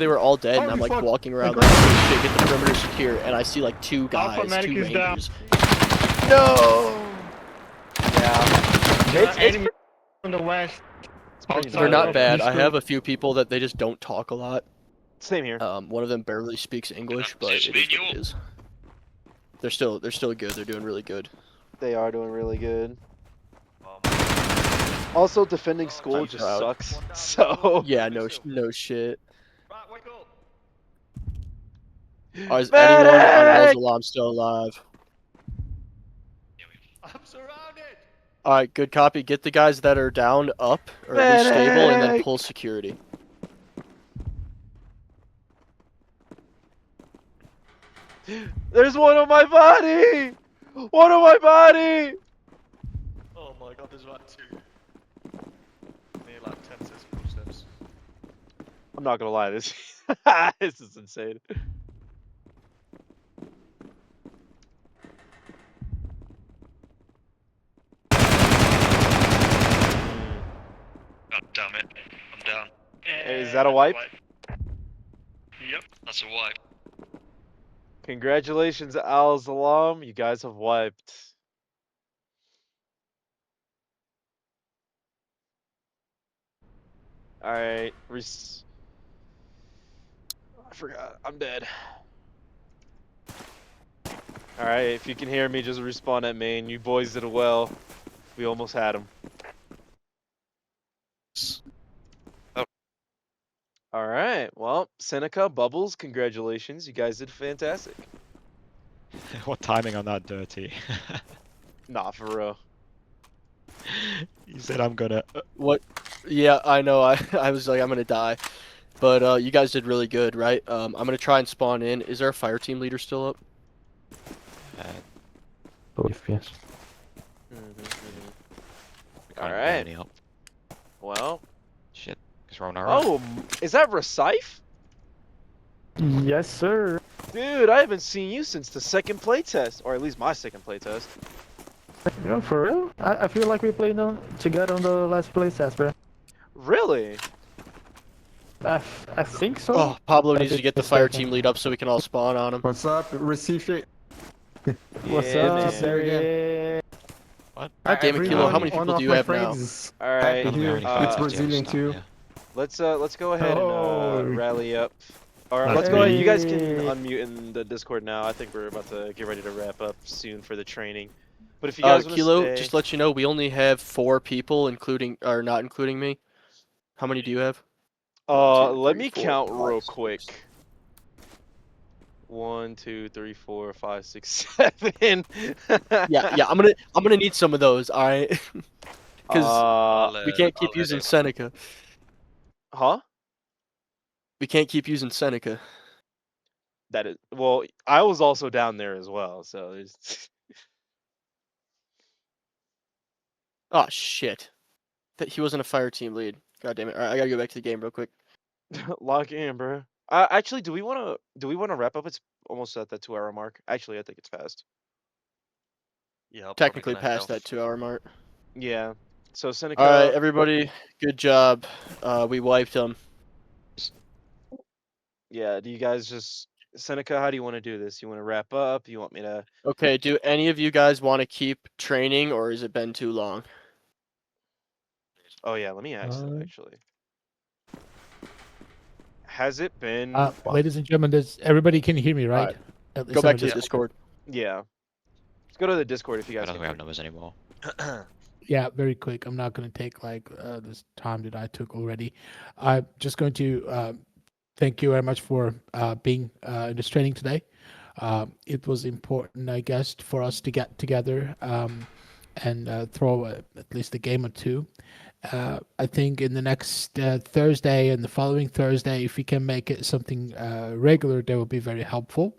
were all dead, and I'm like walking around like shit, get the perimeter secure, and I see like two guys, Medic two is down. rangers. No. Yeah. It's Enemy on the west. pretty They're not gnarly. bad. I have a few people that they just don't talk a lot. Same here. One of them barely speaks English, but it is what it is. They're still good. They're doing really good. They are doing really good. Also, defending school I'm just proud. sucks. So Yeah, no shit. Right, wake up. Is anyone on Medic! Al-Zalam still alive? I'm surrounded. Alright, good copy. Get the guys that are down up, or at least stable, and then Medic! pull security. There's one on my body! One on my body! Oh my god, there's about two. Near like 10 steps. I'm not gonna lie, this this is insane. God damn it. I'm down. Is that a wipe? Yep, that's a wipe. Congratulations, Al-Zalam. You guys have wiped. Alright, I forgot. I'm dead. Alright, if you can hear me, just respawn at main. You boys did well. We almost had him. Alright, well, Seneca, Bubbles, congratulations. You guys did fantastic. What timing on that, Dirty? Nah, for real. You said I'm gonna. What? Yeah, I know. I was like, I'm gonna die. But you guys did really good, right? I'm gonna try and spawn in. Is our fire team leader still up? Yes. Alright. Well. Shit. Is Rona right? Oh, is that Recif? Yes, sir. Dude, I haven't seen you since the second playtest. Or at least my second playtest. You know, for real? I feel like we played together on the last playtest, bro. Really? I think so. Oh, Pablo I needs to did get the this fire second. team lead up so we can all spawn on him. What's up? Receive it. What's Yeah, up, see you again. Barry? What? God damn it, Kilo! How many One people of do you my have now? friends is All happy right. None of me here. already It's fired Brazilian now, too. yeah. Let's go ahead and Oh. rally up. Or Nice let's go ahead. You guys can Hey. unmute in the Discord now. I think we're about to get ready to wrap up soon for the training. But if you guys want to Kilo, stay, just to let you know, we only have 4 people, including or not including me. How many do you have? 1, 2, let 3, me 4, count 5, real 6. quick. 1, 2, 3, 4, 5, 6, 7. Yeah. I'm gonna need some of those. All right, because we can't keep I'll using edit. Seneca. Huh? We can't keep using Seneca. That is well. I was also down there as well. So there's Oh shit! That he wasn't a fire team lead. God damn it! All right, I gotta go back to the game real quick. lock in, bro. Actually, do we want to wrap up? It's almost at the 2 hour mark. Actually, I think it's past. Yeah, I'm probably Technically gonna head past that off. 2-hour mark. Yeah. So All right, Seneca, everybody, good job. We wiped them. yeah. Do you guys just Seneca? How do you want to do this? You want to wrap up? You want me to? Okay, do any of you guys want to keep training, or has it been too long? Oh yeah. Let me ask that actually. Has it been? Ladies and gentlemen, everybody can hear me, right? Alright, At go least on back the to the Discord. Discord. Yeah. Let's go to the Discord if you I guys don't can think we hear have me. numbers anymore. Yeah, very quick. I'm not going to take like this time that I took already. I'm just going to thank you very much for being in this training today. It was important, I guess, for us to get together and throw at least a game or two. I think in the next Thursday and the following Thursday, if we can make it something regular, that will be very helpful.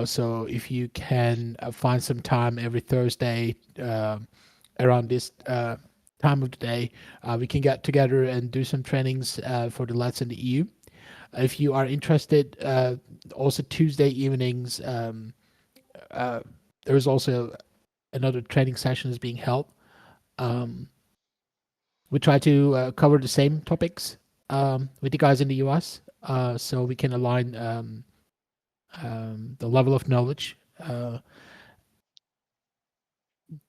So if you can find some time every Thursday around this time of the day, we can get together and do some trainings for the lads in the EU. If you are interested, also Tuesday evenings, there is also another training session is being held. We try to cover the same topics with the guys in the US, so we can align the level of knowledge.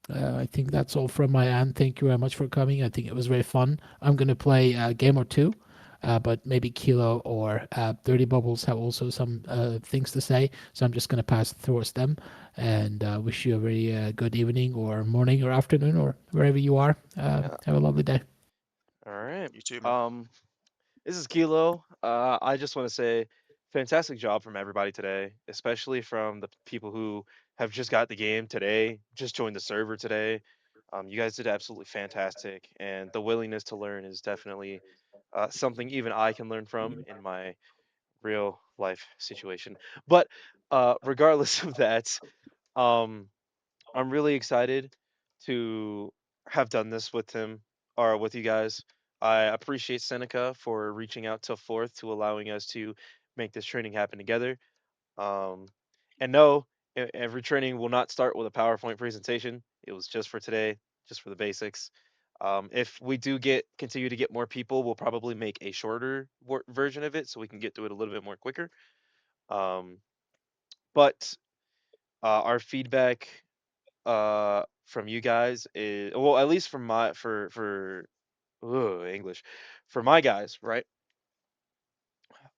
I think that's all from my end. Thank you very much for coming. I think it was very fun. I'm going to play a game or two, but maybe Kilo or Dirty Bubbles have also some things to say. So I'm just going to pass it towards them and wish you a very good evening or morning or afternoon or wherever you are. Have a lovely day. All right. You too, man. This is Kilo. I just want to say, fantastic job from everybody today, especially from the people who have just got the game today, just joined the server today. You guys did absolutely fantastic, and the willingness to learn is definitely something even I can learn from in my real life situation. But regardless of that, um, I'm really excited to have done this with him or with you guys. I appreciate Seneca for reaching out to Fourth to allowing us to make this training happen together. Um, and no, every training will not start with a PowerPoint presentation. It was just for today, just for the basics. If we do continue to get more people, we'll probably make a shorter version of it so we can get through it a little bit more quicker. Um, but our feedback from you guys is well, at least from my for English, for my guys, right?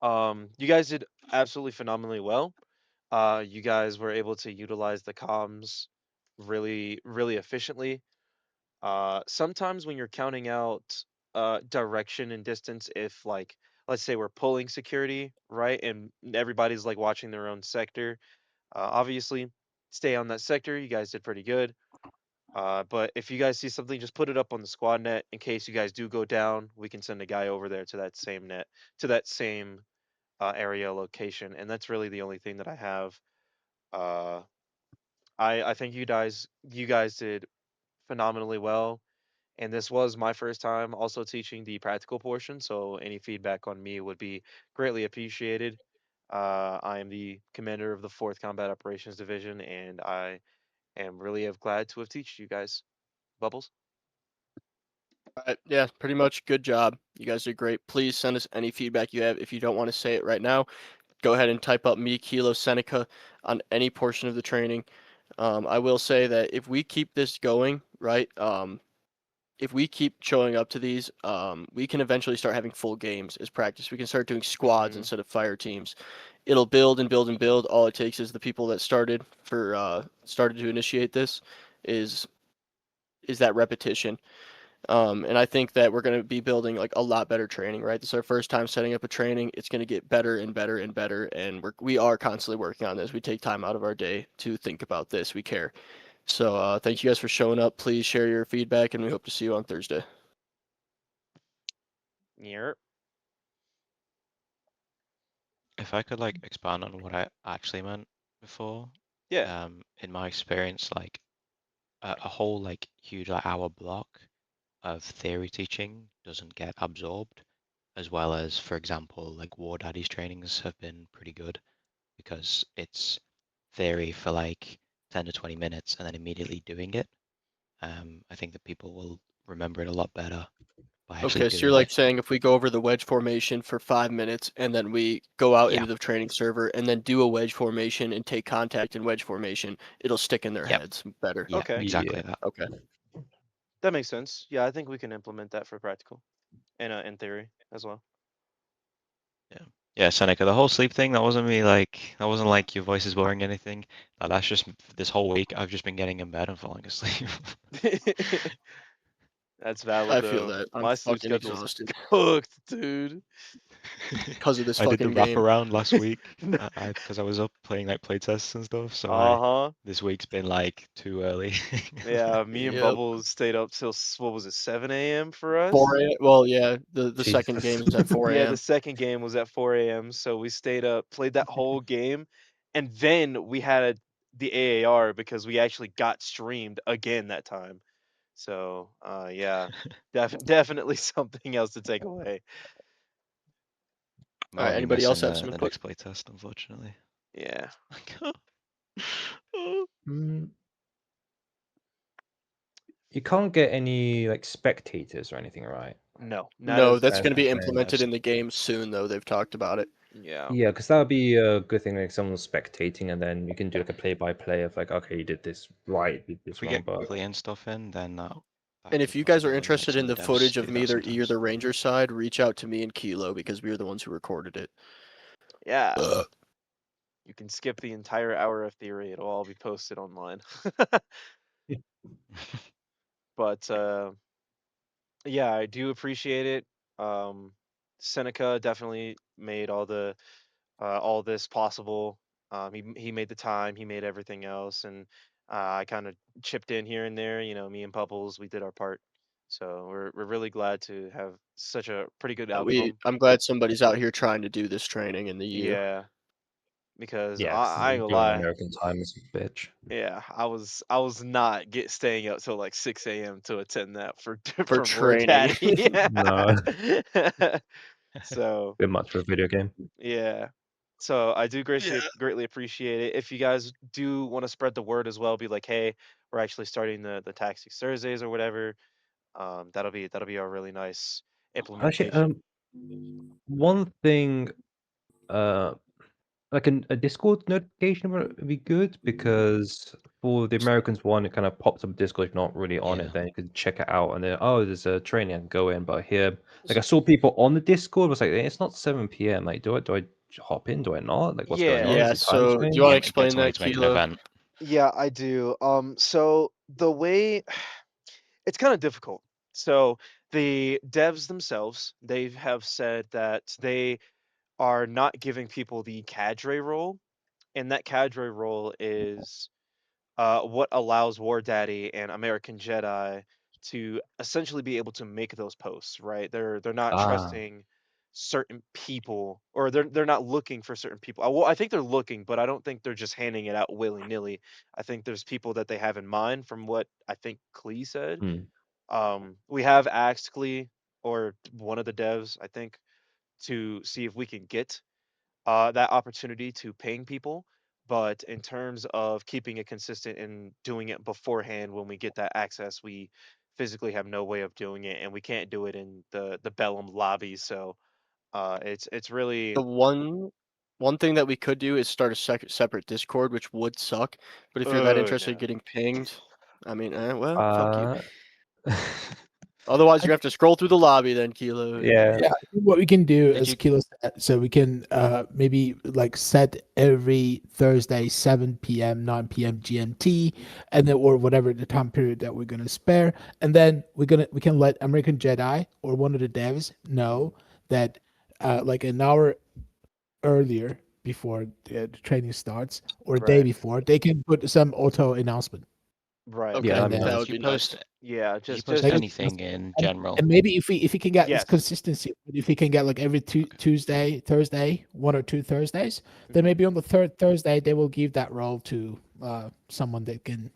You guys did absolutely phenomenally well. You guys were able to utilize the comms really efficiently. Sometimes when you're counting out direction and distance, if like let's say we're pulling security, right, and everybody's like watching their own sector, obviously stay on that sector. You guys did pretty good. But if you guys see something, just put it up on the squad net in case you guys do go down. We can send a guy over there to that same net, to that same area location, and that's really the only thing that I have. Uh, I think you guys did phenomenally well, and this was my first time also teaching the practical portion, so any feedback on me would be greatly appreciated. I am the commander of the Fourth Combat Operations Division, and I am really glad to have taught you guys. Bubbles. Alright, yeah, pretty much. Good job. You guys did great. Please send us any feedback you have. If you don't want to say it right now, go ahead and type up me, Kilo, Seneca on any portion of the training. I will say that if we keep this going, right, if we keep showing up to these, we can eventually start having full games as practice. We can start doing squads Mhm. instead of fire teams. It'll build and build and build. All it takes is the people that started to initiate this is that repetition. And I think that we're going to be building like a lot better training, right? This is our first time setting up a training. It's going to get better and better and better. And we are constantly working on this. We take time out of our day to think about this. We care. So thank you guys for showing up. Please share your feedback, and we hope to see you on Thursday. Yeah. If I could like expand on what I actually meant before, Yeah. in my experience, like a whole like huge like hour block of theory teaching doesn't get absorbed, as well as, for example, like War Daddy's trainings have been pretty good because it's theory for like 10 to 20 minutes and then immediately doing it. I think that people will remember it a lot better by actually Okay, so you're doing like it. saying if we go over the wedge formation for 5 minutes and then we go out Yeah. into the training server and then do a wedge formation and take contact in wedge formation, it'll stick in their Yep. heads better. Yeah, Okay. exactly that. Okay. That makes sense. Yeah, I think we can implement that for practical and in theory as well. Yeah. Yeah, Seneca, the whole sleep thing, that wasn't like your voice is boring or anything. That's just this whole week I've just been getting in bed and falling asleep. That's valid I feel though. that. I'm My sleep fucking schedule's exhausted cooked, dude. because of this I did the fucking game. wraparound last week because I was up playing like playtests and stuff, so Uh-huh. this week's been like too early. Yeah, me and Yep. Bubbles stayed up till what was it, 7 a.m. for us? 4 a.m. Well, yeah, the second Jesus. game is at 4 Yeah, the a.m. second game was at 4 a.m. So we stayed up, played that whole game, and then we had the AAR because we actually got streamed again that time. So, yeah, definitely something else to take away. I'm All right, only anybody else missing have some the input? next playtest, unfortunately. Yeah. Mm, you can't get any like spectators or anything, right? No, not No, as of that's That's going to the be yet. thing. implemented in the game soon, though. They've talked about it. Yeah. Yeah, because that would be a good thing, like someone spectating, and then you can do like a play-by-play of like, okay, you did this right, you did this If we wrong, get but playing stuff in, then that And could if you guys are possibly make interested some in of the the devs footage of do me, that either sometimes. the Ranger side, reach out to me and Kilo because we are the ones who recorded it. Yeah. You can skip the entire hour of theory. It'll all be posted online. But yeah, I do appreciate it. Seneca definitely made all this possible. He made the time, he made everything else, and I kind of chipped in here and there. You know, me and Pupples, we did our part. So we're really glad to have such a pretty good outcome. I'm glad somebody's out here trying to do this training in the U. Yeah, because yeah, 'cause I ain't gonna doing lie. American time is a bitch. Yeah, I was not staying up till like 6 a.m. to attend that for For for War training. Daddy. Yeah. No, So bit much for a video game. yeah. So I do greatly appreciate it. If you guys do want to spread the word as well, be like, hey, we're actually starting the Tactics Thursdays or whatever. That'll be a really nice Actually, implementation. one thing, uh, like a Discord notification would be good because for the Americans one, it kind of pops up Discord. If you're not really on Yeah. it, then you can check it out, and then oh, there's a training, I can go in. But here, like I saw people on the Discord was like, it's not 7 p.m. Like, do I hop in? Do I not? Like, what's going on? Yeah. Yeah, Is the time so do you change? want to Yeah, get explain somebody that, to make an Kilo? event. Yeah, I do. So the way it's kind of difficult. So the devs themselves, they have said that they are not giving people the cadre role, and that cadre role is what allows War Daddy and American Jedi to essentially be able to make those posts, right? They're not Ah, trusting certain people, or they're not looking for certain people. Well, I think they're looking, but I don't think they're just handing it out willy nilly. I think there's people that they have in mind, from what I think Klee said. hmm. We have asked Klee, or one of the devs, I think, to see if we can get that opportunity to ping people. But in terms of keeping it consistent and doing it beforehand when we get that access, we physically have no way of doing it, and we can't do it in the Bellum lobby. So it's really The one thing that we could do is start a separate Discord, which would suck. But if you're that interested in no. getting pinged, I mean, well, fuck you. Uh, Otherwise, you have to scroll through the lobby then, Kilo. yeah. Yeah, I think what we can do Did is you- Kilo said, so we can maybe like set every Thursday 7 p.m. 9 p.m. GMT, and then or whatever the time period that we're gonna spare, and then we can let American Jedi or one of the devs know that like an hour earlier before the training starts or a day Right. before they can put some auto announcement. Right. Okay, Yeah, And that'd be then- that Did would you be post nice. Yeah, Did you just post Like, anything in general? And maybe if we can get Yes. this consistency, if we can get like every Tuesday, Thursday, 1 or 2 Thursdays, then Mhm. maybe on the third Thursday they will give that role to someone that can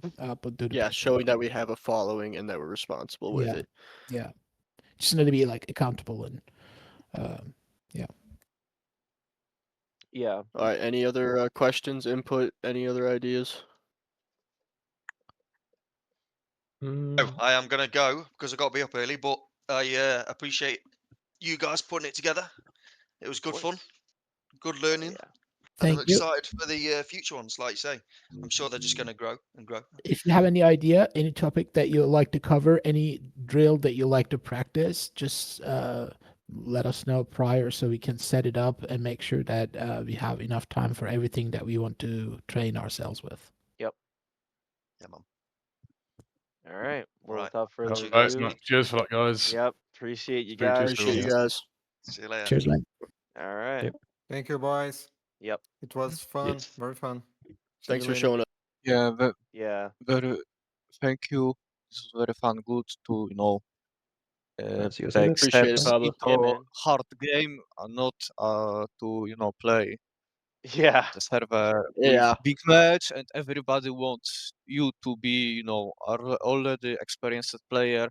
do the Yeah, prep. showing that we have a following and that we're responsible with Yeah. it. Yeah, just need to be like accountable and yeah. Yeah. All right. Any other questions, input, any other ideas? Oh, I am gonna go because I got to be up early, but I appreciate you guys putting it together. It was good fun, good learning, Yeah. and I'm Thank you. excited for the future ones. Like you say, I'm sure they're just gonna grow and grow. If you have any idea, any topic that you'd like to cover, any drill that you like to practice, just let us know prior so we can set it up and make sure that we have enough time for everything that we want to train ourselves with. Yep. Yeah, man. All right. Well, Right. without further Cheers, Right, guys. ado, cheers for that, guys. yep. Appreciate you Speak to you guys. soon. Appreciate you guys. See you later. Cheers, man. All right. Yep. Thank you, boys. Yep. It was fun, very fun. See Thanks you for later. showing up. Yeah, Yeah. very. Thank you. This was very fun. Good to See you take later. Appreciate it, steps Pablo. Yeah, into man. hard game, and not to play Yeah. the server Yeah. with big match, and everybody wants you to be already experienced player.